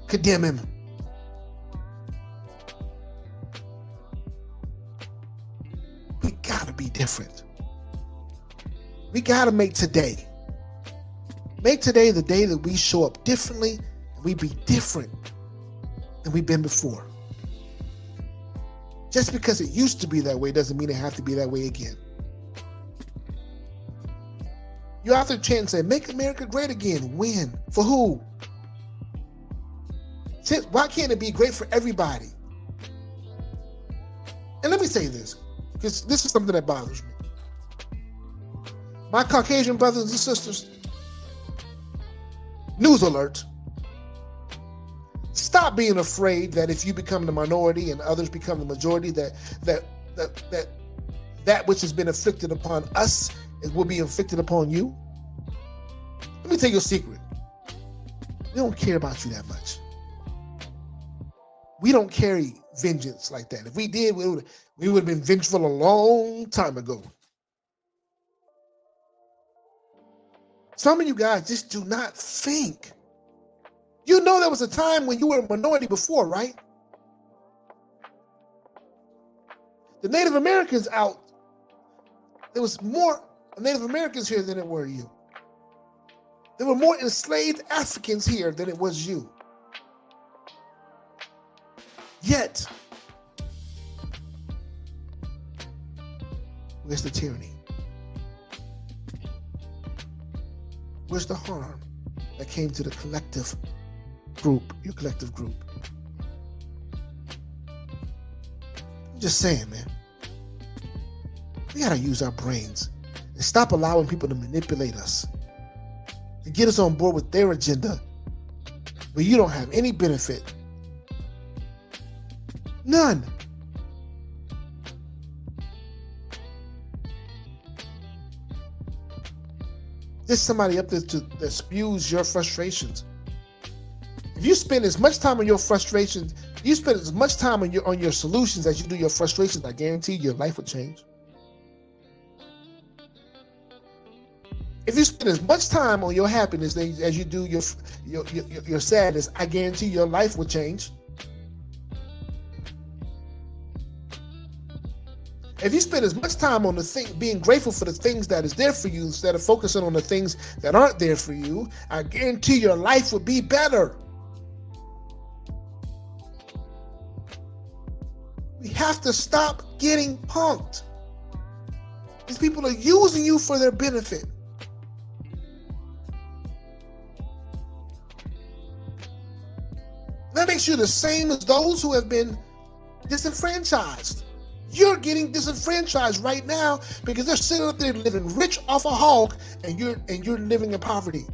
Condemn him. We gotta be different. We gotta make today the day that we show up differently, and we be different than we've been before. Just because it used to be that way doesn't mean it has to be that way again. You out there chanting, say, make America great again. When? For who? Why can't it be great for everybody? And let me say this, because this is something that bothers me. My Caucasian brothers and sisters, news alert. Stop being afraid that if you become the minority and others become the majority, that which has been inflicted upon us will be inflicted upon you. Let me tell you a secret. We don't care about you that much. We don't carry vengeance like that. If we did, we would have been vengeful a long time ago. Some of you guys just do not think. You know there was a time when you were a minority before, right? The Native Americans out, there was more Native Americans here than it were you. There were more enslaved Africans here than it was you. Yet, where's the tyranny? Where's the harm that came to the collective group, your collective group? I'm just saying, man. We gotta use our brains and stop allowing people to manipulate us, to get us on board with their agenda, but you don't have any benefit. None. There's somebody up there that spews your frustrations. If you spend as much time on your frustrations, you spend as much time on your solutions as you do your frustrations, I guarantee your life will change. If you spend as much time on your happiness as you do your sadness, I guarantee your life will change. If you spend as much time on being grateful for the things that is there for you instead of focusing on the things that aren't there for you, I guarantee your life will be better. We have to stop getting punked. These people are using you for their benefit. That makes you the same as those who have been disenfranchised. You're getting disenfranchised right now because they're sitting up there living rich off a hog, and you're living in poverty.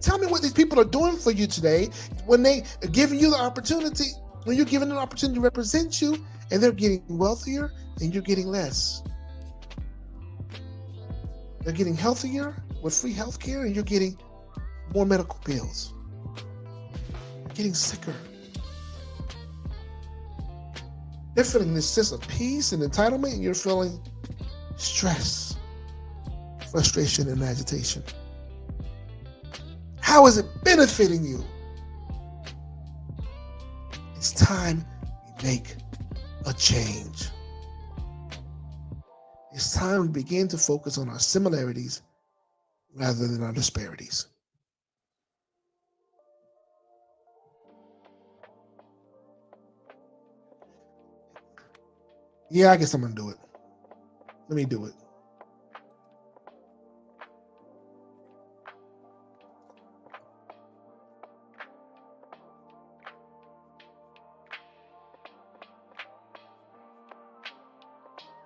Tell me what these people are doing for you today when they are giving you the opportunity, when you're given an opportunity to represent you, and they're getting wealthier and you're getting less. They're getting healthier with free health care, and you're getting more medical bills. You're getting sicker. They're feeling this sense of peace and entitlement, and you're feeling stress, frustration, and agitation. How is it benefiting you? It's time we make a change. It's time we begin to focus on our similarities rather than our disparities. Yeah, I guess I'm going to do it. Let me do it.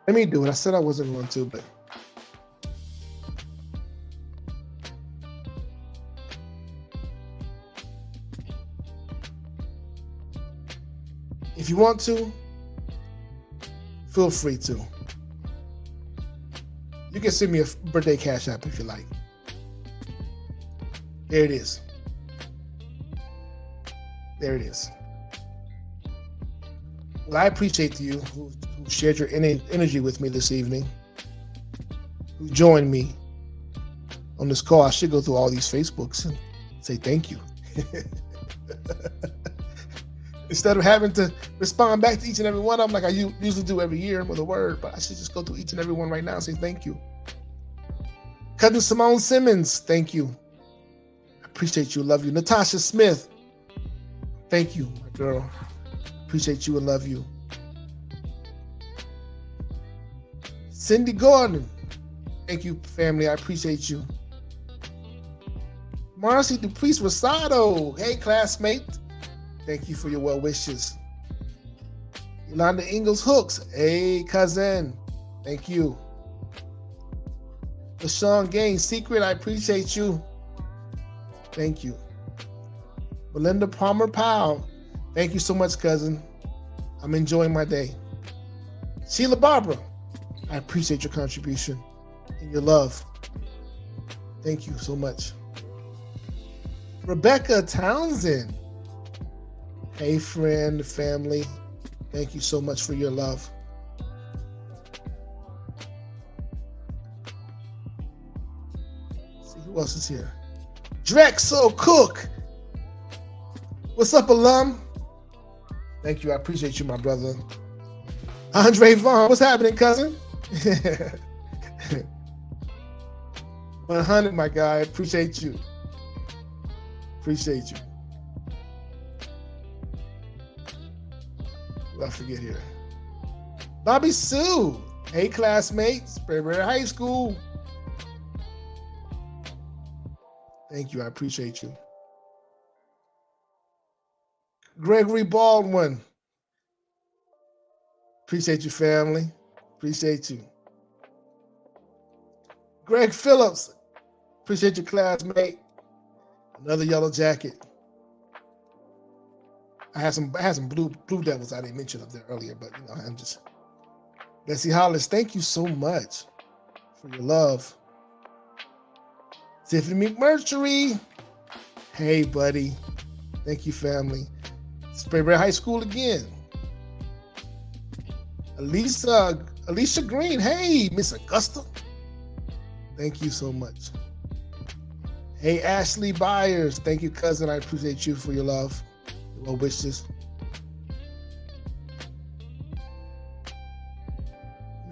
Let me do it. I said I wasn't going to, but if you want to, feel free to. You can send me a birthday cash app if you like. There it is. There it is. Well, I appreciate you who shared your energy with me this evening, who joined me on this call. I should go through all these Facebooks and say thank you. Instead of having to respond back to each and every one of them like I usually do every year with a word, but I should just go through each and every one right now and say thank you. Cousin Simone Simmons, thank you. I appreciate you, love you. Natasha Smith, thank you, my girl. Appreciate you and love you. Cindy Gordon, thank you, family. I appreciate you. Marcy Dupriest Rosado, hey, classmate. Thank you for your well wishes. Yolanda Ingalls Hooks, hey, cousin. Thank you. LaShawn Gaines, Secret, I appreciate you. Thank you. Belinda Palmer Powell, thank you so much, cousin. I'm enjoying my day. Sheila Barbara, I appreciate your contribution and your love. Thank you so much. Rebecca Townsend, hey, friend, family. Thank you so much for your love. Let's see who else is here. Drexel Cook. What's up, alum? Thank you. I appreciate you, my brother. Andre Vaughn, what's happening, cousin? 100, my guy. Appreciate you. Appreciate you. I forget here. Bobby Sue. Hey, classmates. Spraberry High School. Thank you. I appreciate you. Gregory Baldwin. Appreciate you, family. Appreciate you. Greg Phillips. Appreciate your classmate. Another yellow jacket. I had some blue devils I didn't mention up there earlier, but you know, I'm just. Bessie Hollis, thank you so much for your love. Tiffany McMurtry. Hey, buddy. Thank you, family. Spraberry High School again. Alicia Green. Hey, Miss Augusta. Thank you so much. Hey, Ashley Byers. Thank you, cousin. I appreciate you for your love. Your well wishes.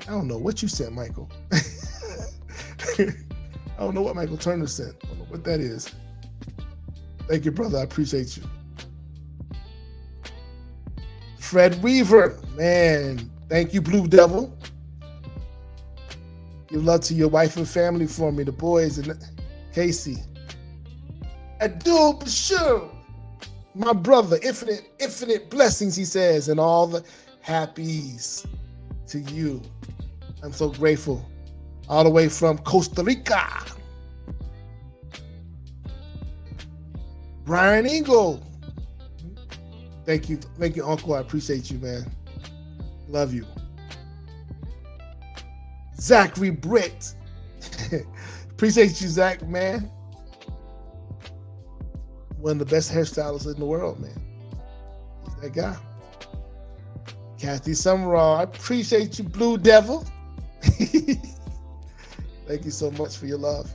I don't know what you sent, Michael. I don't know what Michael Turner sent. I don't know what that is. Thank you, brother. I appreciate you. Fred Weaver. Man, thank you, Blue Devil. Give love to your wife and family for me, the boys and Casey. Abdul Bashir, my brother, infinite blessings, he says, and all the happies. to you. I'm so grateful. All the way from Costa Rica. Brian Engel. Thank you, Uncle. I appreciate you, man. Love you. Zachary Britt. Appreciate you, Zach, man. One of the best hairstylists in the world, man. He's that guy. Kathy Summerall, I appreciate you, Blue Devil. Thank you so much for your love.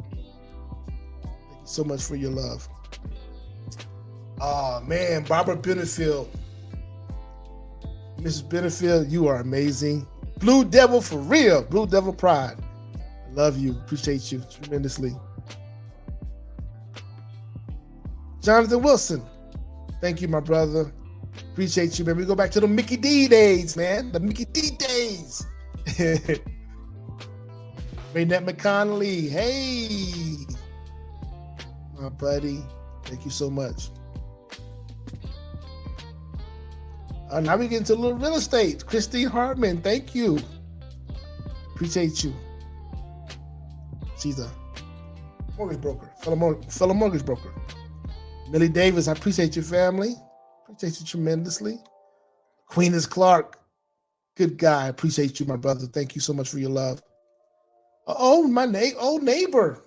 Thank you so much for your love. Oh, man, Barbara Benefield. Mrs. Benefield, you are amazing. Blue Devil for real. Blue Devil Pride. I love you. Appreciate you tremendously. Jonathan Wilson. Thank you, my brother. Appreciate you, man. We go back to the Mickey D days, man. The Mickey D days. Raynette McConnelly. Hey. My buddy. Thank you so much. Now we get into a little real estate. Christine Hartman, thank you. Appreciate you. She's a mortgage broker, fellow mortgage broker. Millie Davis, I appreciate your family. Appreciate you tremendously. Queenis Clark, good guy. Appreciate you, my brother. Thank you so much for your love. Oh, my old neighbor,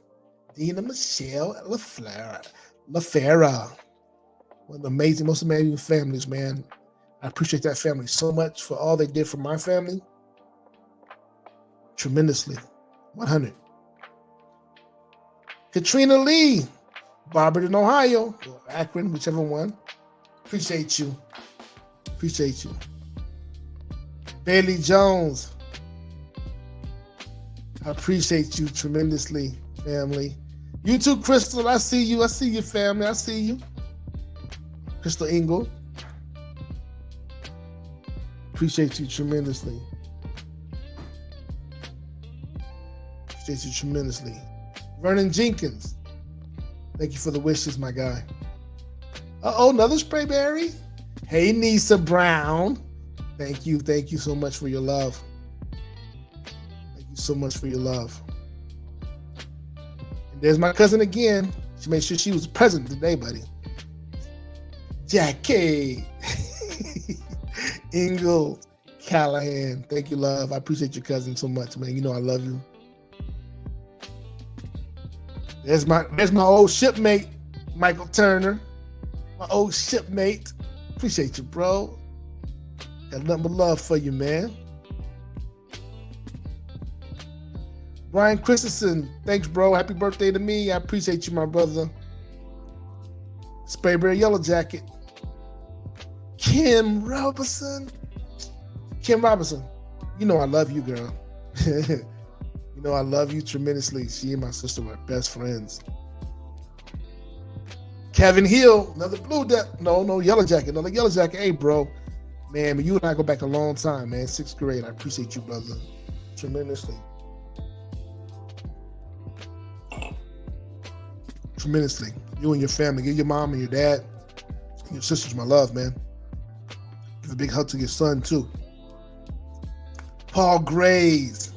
Dina Michelle LaFera. One of the most amazing families, man. I appreciate that family so much for all they did for my family. Tremendously. 100. Katrina Lee, Barberton, Ohio, or Akron, whichever one. Appreciate you. Appreciate you. Bailey Jones. I appreciate you tremendously, family. You too, Crystal. I see you. I see you, family. I see you. Crystal Engel. Appreciate you tremendously. Appreciate you tremendously. Vernon Jenkins. Thank you for the wishes, my guy. Another Sprayberry. Hey, Nisa Brown. Thank you. Thank you so much for your love. Thank you so much for your love. And there's my cousin again. She made sure she was present today, buddy. Jackie. Engel Callahan. Thank you, love. I appreciate your cousin so much, man. You know I love you. There's my old shipmate, Michael Turner. My old shipmate. Appreciate you, bro. Got nothing but love for you, man. Brian Christensen. Thanks, bro. Happy birthday to me. I appreciate you, my brother. Sprayberry Yellow Jacket. Kim Robinson. You know I love you, girl. You know I love you tremendously. She and my sister were best friends. Kevin Hill, another Yellow Jacket. Another Yellow Jacket. Hey, bro. Man, you and I go back a long time, man. 6th grade. I appreciate you, brother. Tremendously. Tremendously. You and your family. Give your mom and your dad and your sisters my love, man. Give a big hug to your son, too. Paul Grays.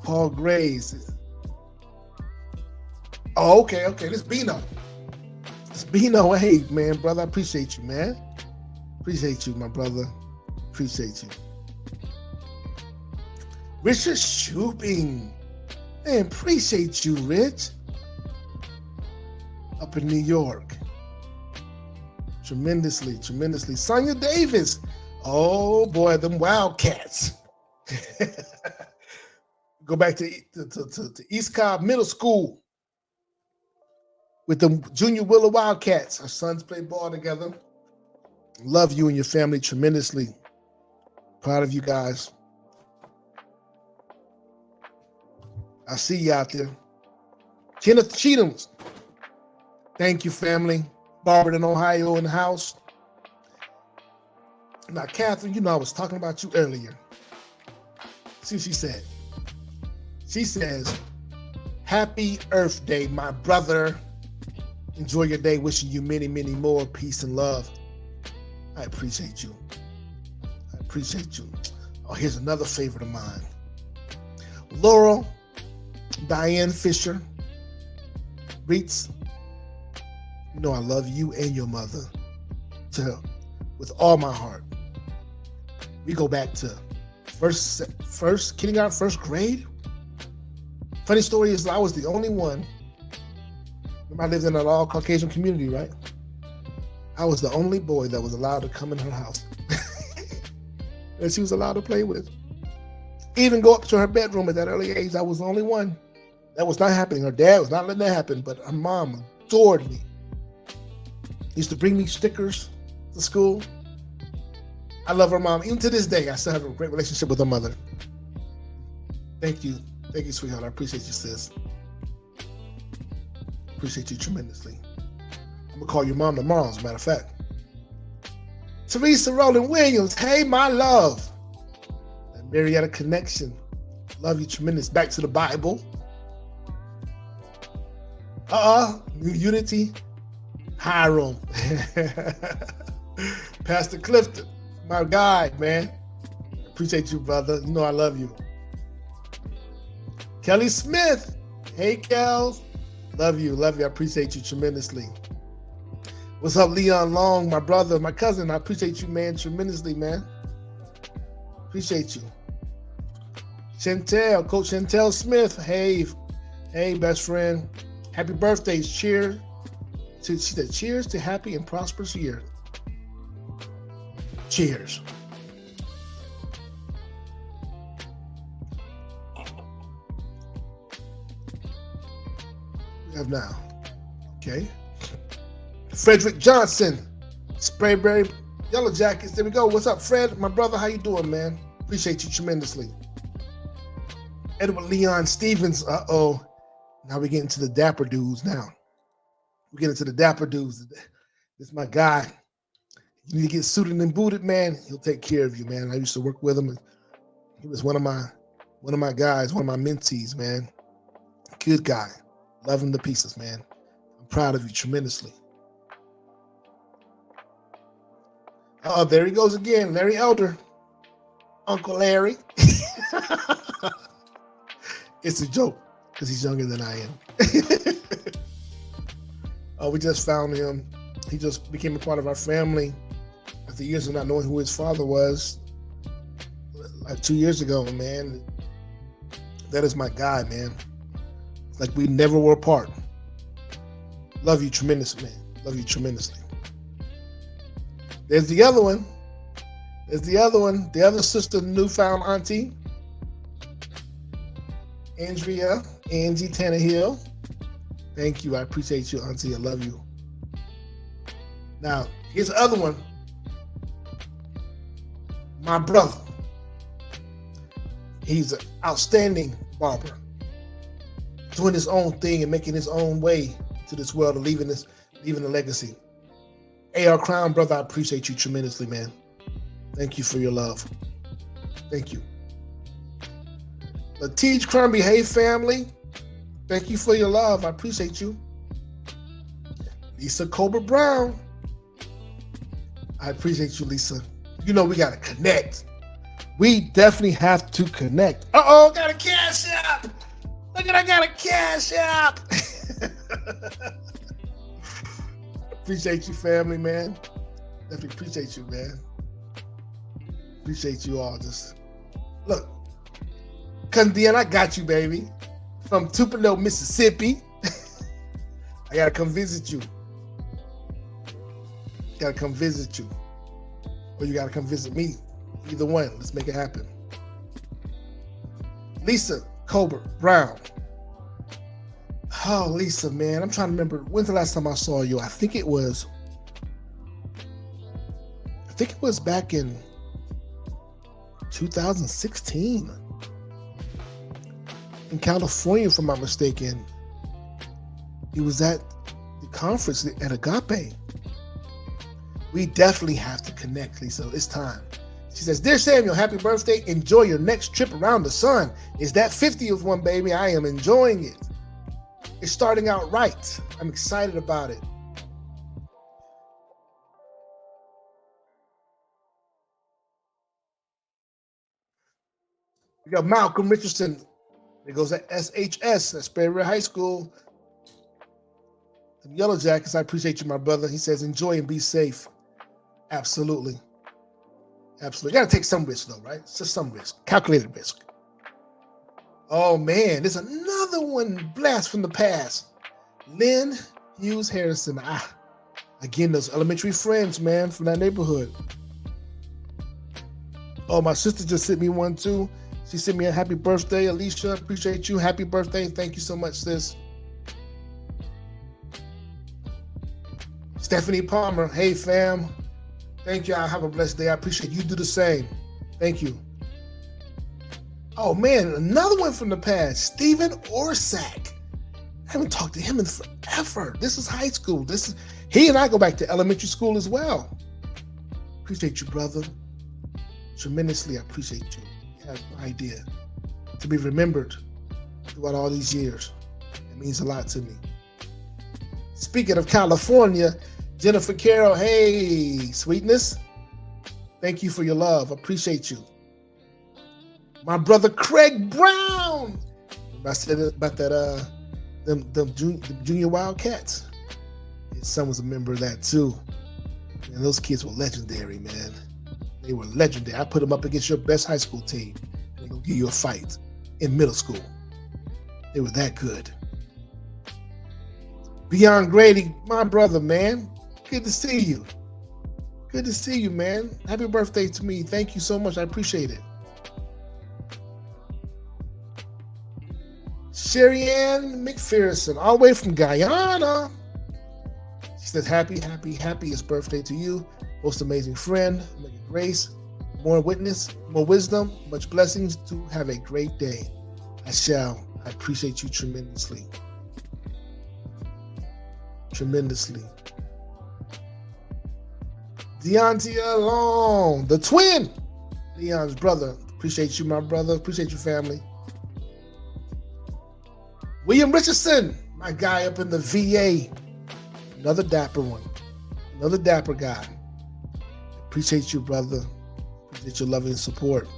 Oh, okay. This Bino. Hey, man, brother. I appreciate you, man. Appreciate you, my brother. Appreciate you. Richard Shubing. Man, appreciate you, Rich. Up in New York. Tremendously. Sonia Davis. Oh, boy, them Wildcats. Go back to East Cobb Middle School with the Junior Willow Wildcats. Our sons play ball together. Love you and your family tremendously. Proud of you guys. I see you out there. Kenneth Cheatham's. Thank you, family. Barberton, Ohio in the house. Now, Catherine, you know I was talking about you earlier. See what she said. She says, happy Earth Day, my brother. Enjoy your day. Wishing you many, many more peace and love. I appreciate you. appreciate you. Oh, here's another favorite of mine. Laurel, Diane Fisher, Reitz. You know I love you and your mother with all my heart. We go back to first kindergarten, first grade. Funny story is I was the only one. Remember, I lived in an all Caucasian community, right? I was the only boy that was allowed to come in her house. That she was allowed to play with. Even go up to her bedroom at that early age. I was the only one. That was not happening. Her dad was not letting that happen, but her mom adored me. Used to bring me stickers to school. I love her mom. Even to this day, I still have a great relationship with her mother. Thank you. Thank you, sweetheart. I appreciate you, sis. Appreciate you tremendously. I'm going to call your mom tomorrow, as a matter of fact. Teresa Rowland Williams. Hey, my love. That Marietta connection. Love you tremendous. Back to the Bible. New Unity. Hiram. Pastor Clifton. My guy, man. Appreciate you, brother. You know I love you. Kelly Smith. Hey, Kels. Love you. Love you. I appreciate you tremendously. What's up, Leon Long, my brother, my cousin? I appreciate you, man, tremendously, man. Appreciate you. Chantel, Coach Chantel Smith. Hey, best friend. Happy birthdays. Cheers. She said, cheers to happy and prosperous year. Cheers. We have now. Okay. Frederick Johnson. Sprayberry Yellow Jackets. There we go. What's up, Fred? My brother, how you doing, man? Appreciate you tremendously. Edward Leon Stevens. Uh-oh. Now we're getting to the dapper dudes now. We're getting to the dapper dudes. This is my guy. You need to get suited and booted, man. He'll take care of you, man. I used to work with him. He was one of my guys, one of my mentees, man. Good guy. Love him to pieces, man. I'm proud of you tremendously. There he goes again. Larry Elder. Uncle Larry. It's a joke because he's younger than I am. We just found him. He just became a part of our family after years of not knowing who his father was. Like 2 years ago, man. That is my guy, man. Like we never were apart. Love you tremendously, man. Love you tremendously. There's the other one. There's the other one. The other sister, newfound auntie. Angie Tannehill. Thank you. I appreciate you, auntie. I love you. Now, here's the other one. My brother. He's an outstanding barber. Doing his own thing and making his own way to this world and leaving a legacy. A.R. Crown, brother, I appreciate you tremendously, man. Thank you for your love. Thank you. Latige Crumby, hey family. Thank you for your love. I appreciate you. Lisa Cobra Brown. I appreciate you, Lisa. You know we gotta connect. We definitely have to connect. Uh-oh, got a cash app. Look at I got a cash app. Appreciate you, family, man. Definitely appreciate you, man. Appreciate you all. Just look. Cundian, I got you, baby. From Tupelo, Mississippi. I gotta come visit you. Gotta come visit you. Or you gotta come visit me. Either one. Let's make it happen. Lisa Cobra Brown. Oh, Lisa, man. I'm trying to remember. When's the last time I saw you? I think it was back in 2016. In California, if I'm not mistaken. He was at the conference at Agape. We definitely have to connect, Lisa. It's time. She says, Dear Samuel, happy birthday. Enjoy your next trip around the sun. It's that 50th one, baby. I am enjoying it. It's starting out right. I'm excited about it. We got Malcolm Richardson. It goes at SHS, that's Sperry High School. The Yellow Jackets, I appreciate you, my brother. He says, enjoy and be safe. Absolutely. Absolutely. You got to take some risk, though, right? It's just some risk. Calculated risk. Oh, man. There's another one. Blast from the past. Lynn Hughes Harrison. Again, those elementary friends, man, from that neighborhood. Oh, my sister just sent me one, too. She sent me a happy birthday. Alicia, appreciate you. Happy birthday. Thank you so much, sis. Stephanie Palmer. Hey, fam. Thank you. I have a blessed day. I appreciate you. Do the same. Thank you. Oh, man. Another one from the past. Stephen Orsak. I haven't talked to him in forever. This is high school. He and I go back to elementary school as well. Appreciate you, brother. Tremendously. I appreciate you. You have no idea. To be remembered throughout all these years. It means a lot to me. Speaking of California, Jennifer Carroll, hey, sweetness. Thank you for your love. Appreciate you. My brother Craig Brown. I said about that them junior Wildcats. His son was a member of that too. And those kids were legendary, man. They were legendary. I put them up against your best high school team. They're gonna give you a fight in middle school. They were that good. Beyond Grady, my brother, man. Good to see you. Good to see you, man. Happy birthday to me. Thank you so much. I appreciate it. Sherry Ann McPherson, all the way from Guyana. She says, happiest birthday to you. Most amazing friend. May grace, more witness, more wisdom, much blessings to have a great day. I shall. I appreciate you tremendously. Tremendously. Deontia Long, the twin, Leon's brother. Appreciate you, my brother. Appreciate you, family. William Richardson, my guy up in the VA. Another dapper one. Another dapper guy. Appreciate you, brother. Appreciate your love and support.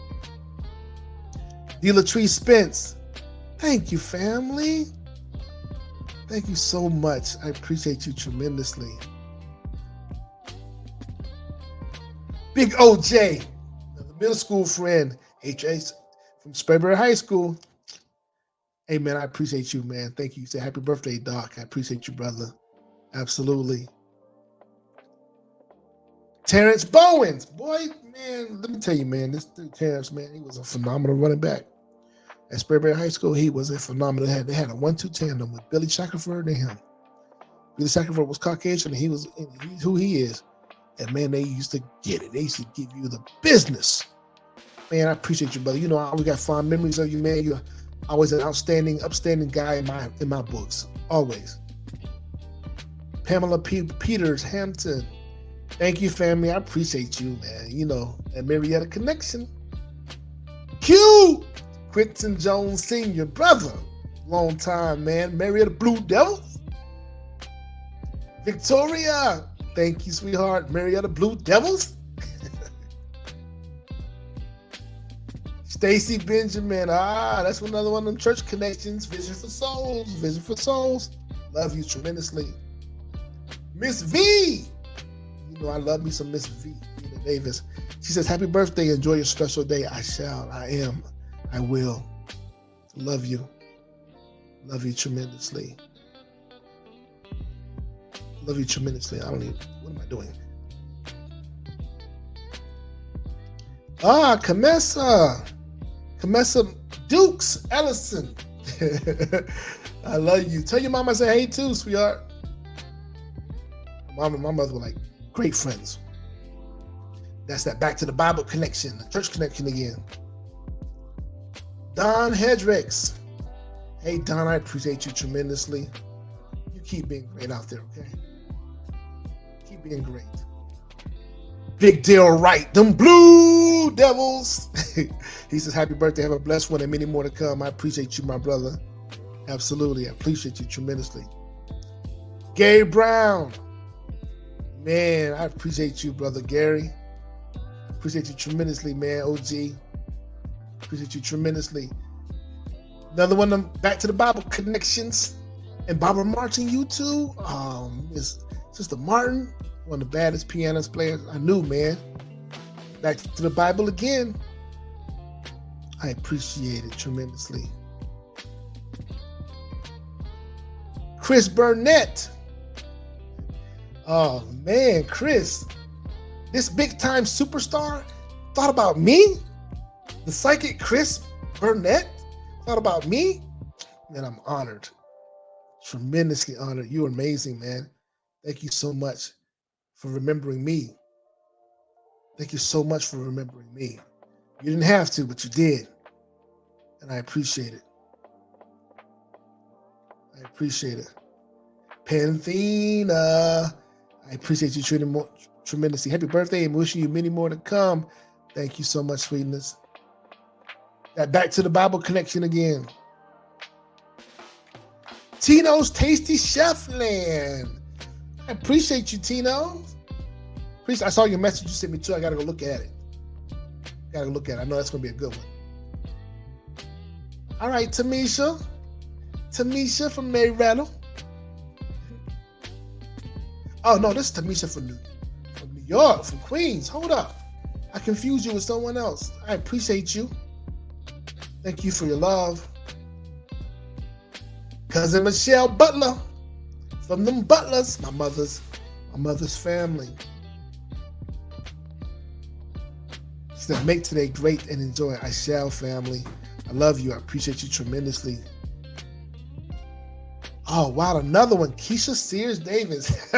Delatree Spence. Thank you, family. Thank you so much. I appreciate you tremendously. Big OJ, another middle school friend, HH from Sperry High School. Hey, man, I appreciate you, man. Thank you. You say happy birthday, Doc. I appreciate you, brother. Absolutely. Terrence Bowens. Boy, man, let me tell you, man, this dude, Terrence, man, he was a phenomenal running back. At Sperry High School, he was a phenomenal. They had a 1-2 tandem with Billy Shackelford and him. Billy Shackelford was Caucasian, and he's who he is. And, man, they used to get it. They used to give you the business. Man, I appreciate you, brother. You know, I always got fond memories of you, man. You're always an upstanding guy in my books. Always. Pamela Peters Hampton. Thank you, family. I appreciate you, man. You know, that Marietta connection. Q! Quentin Jones Sr., brother. Long time, man. Marietta Blue Devils. Victoria. Thank you, sweetheart. Marietta Blue Devils. Stacy Benjamin. That's another one of them church connections. Vision for Souls. Vision for Souls. Love you tremendously. Miss V. You know I love me some Miss V. Vita Davis. She says, happy birthday. Enjoy your special day. I shall. I am. I will. Love you. Love you tremendously. Love you tremendously. What am I doing? Kamessa Dukes Ellison. I love you. Tell your mama I say hey too, sweetheart. Mom and my mother were like great friends. That's that back to the Bible connection, the church connection again. Don Hedricks. Hey, Don, I appreciate you tremendously. You keep being great out there, okay? Keep being great. Big Dale Wright, them Blue Devils. He says, happy birthday, have a blessed one, and many more to come. I appreciate you, my brother. Absolutely, I appreciate you tremendously. Gary Brown. Man, I appreciate you, brother Gary. Appreciate you tremendously, man, OG. Appreciate you tremendously. Another one of Back to the Bible Connections. And Barbara Martin, you too. Is Sister Martin, one of the baddest pianist players I knew, man. Back to the Bible again. I appreciate it tremendously. Chris Burnett. Oh man, Chris, this big time superstar thought about me? The psychic Chris Burnett thought about me? Man, I'm honored. Tremendously honored. You're amazing, man. Thank you so much for remembering me. Thank you so much for remembering me. You didn't have to, but you did. And I appreciate it. I appreciate it. Panthina, I appreciate you tremendously. Happy birthday and wishing you many more to come. Thank you so much, sweetness. That Back to the Bible connection again. Tino's Tasty Chef Land. I appreciate you, Tino. I saw your message you sent me too. I gotta go look at it. I know that's gonna be a good one. All right, Tamisha. Tamisha from Mary Rattle. Oh no, this is Tamisha from New York, from Queens. Hold up. I confused you with someone else. I appreciate you. Thank you for your love. Cousin Michelle Butler from them Butlers, my mother's family. She said, make today great and enjoy. I shall, family. I love you. I appreciate you tremendously. Oh, wow. Another one. Keisha Sears Davis.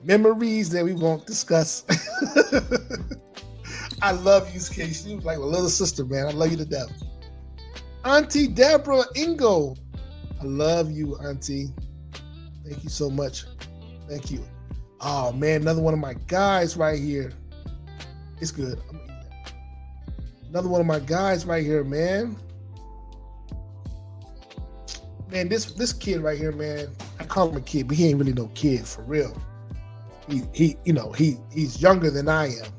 Memories that we won't discuss. I love you, Keisha. You like a little sister, man. I love you to death. Auntie Deborah Ingo. I love you, Auntie. Thank you so much. Thank you. Oh, man. Another one of my guys right here. It's good. Another one of my guys right here, man. Man, this kid right here, man. I call him a kid, but he ain't really no kid for real. He's younger than I am.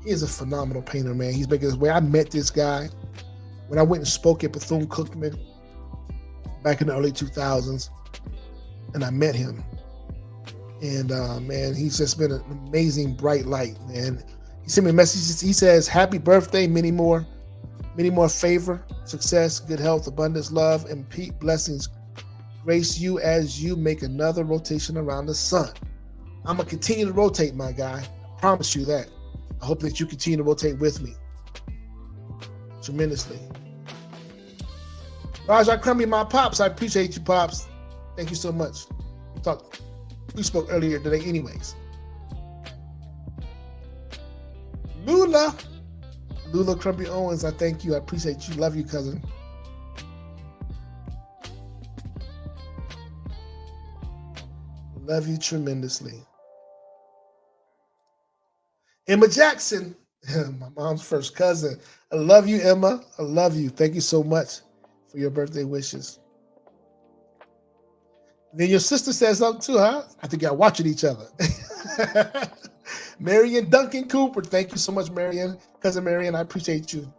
He is a phenomenal painter, man. He's making his way. I met this guy when I went and spoke at Bethune-Cookman back in the early 2000s, and I met him. And man, he's just been an amazing bright light, man. He sent me a message. He says, happy birthday, many more favor, success, good health, abundance, love, and blessings grace you as you make another rotation around the sun. I'm going to continue to rotate, my guy. I promise you that. I hope that you continue to rotate with me tremendously. Rajah Crumby, my pops. I appreciate you, pops. Thank you so much. We spoke earlier today anyways. Lula Crumby Owens, I thank you. I appreciate you. Love you, cousin. Love you tremendously. Emma Jackson, my mom's first cousin. I love you, Emma. I love you. Thank you so much for your birthday wishes. Then your sister says something too, huh? I think y'all watching each other. Marion Duncan Cooper. Thank you so much, Marion. Cousin Marion, I appreciate you.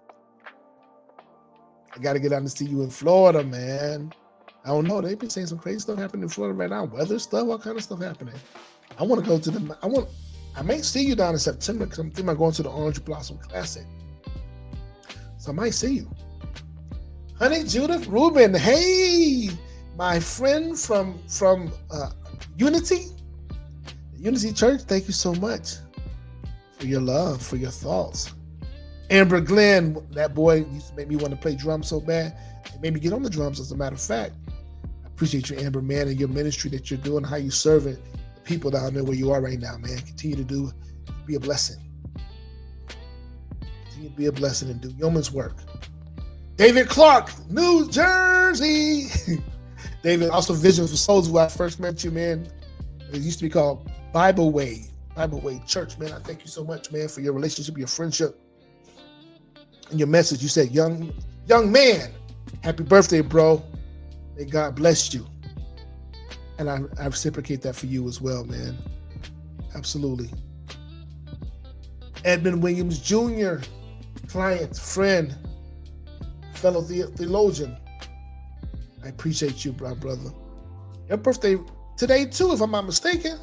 I got to get out and see you in Florida, man. I don't know. They've been saying some crazy stuff happening in Florida right now. Weather stuff, all kind of stuff happening. I want to go to I may see you down in September because I'm thinking about going to the Orange Blossom Classic. So I might see you. Honey Judith Rubin. Hey, my friend from Unity Church. Thank you so much for your love, for your thoughts. Amber Glenn, that boy used to make me want to play drums so bad. It made me get on the drums, as a matter of fact. I appreciate you, Amber, man, and your ministry that you're doing, how you serving the people down there where you are right now, man. Continue to be a blessing. Continue to be a blessing and do yeoman's work. David Clark, New Jersey. David, also Vision for Souls, where I first met you, man. It used to be called Bible Way Church, man. I thank you so much, man, for your relationship, your friendship, and your message. You said, young man, happy birthday, bro. May God bless you. And I reciprocate that for you as well, man. Absolutely. Edmund Williams Jr. client, friend, fellow theologian. I appreciate you, brother. Your birthday today too, if I'm not mistaken.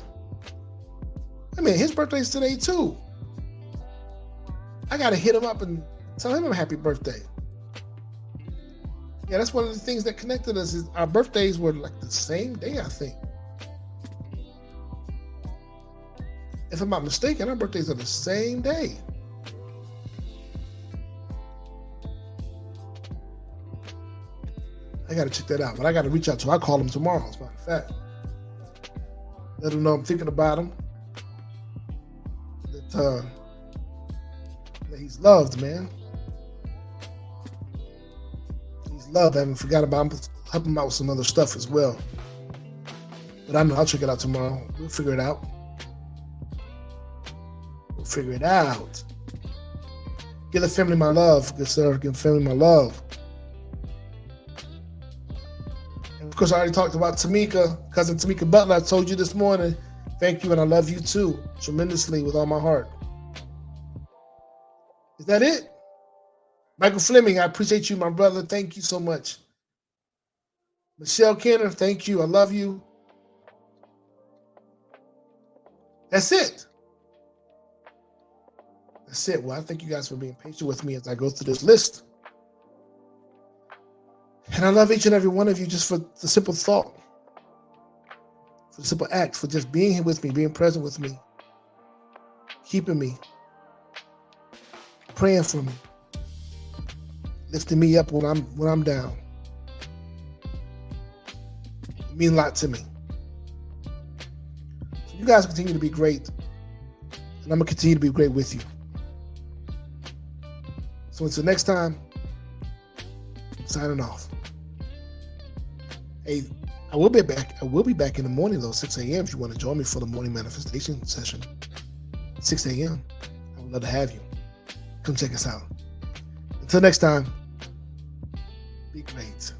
I mean, his birthday's today too. I gotta hit him up and tell him a happy birthday. Yeah, that's one of the things that connected us, is our birthdays were like the same day, I think. If I'm not mistaken, our birthdays are the same day. I gotta check that out, but I gotta reach out to him. I'll call him tomorrow, as a matter of fact. Let him know I'm thinking about him. That he's loved, man. He's loved. I haven't forgot about him. Help him out with some other stuff as well. But I know I'll check it out tomorrow. We'll figure it out. Figure it out. Give the family my love, good sir. Give the family my love. And of course, I already talked about Tamika, cousin Tamika Butler. I told you this morning. Thank you, and I love you too, tremendously, with all my heart. Is that it? Michael Fleming, I appreciate you, my brother. Thank you so much. Michelle Kenner, thank you. I love you. That's it. That's it. Well, I thank you guys for being patient with me as I go through this list. And I love each and every one of you just for the simple thought, for the simple act, for just being here with me, being present with me, keeping me, praying for me, lifting me up when I'm down. It means a lot to me. So you guys continue to be great, and I'm gonna continue to be great with you. So until next time, I'm signing off. Hey, I will be back in the morning though, 6 a.m. if you want to join me for the morning manifestation session. 6 a.m. I would love to have you. Come check us out. Until next time, be great.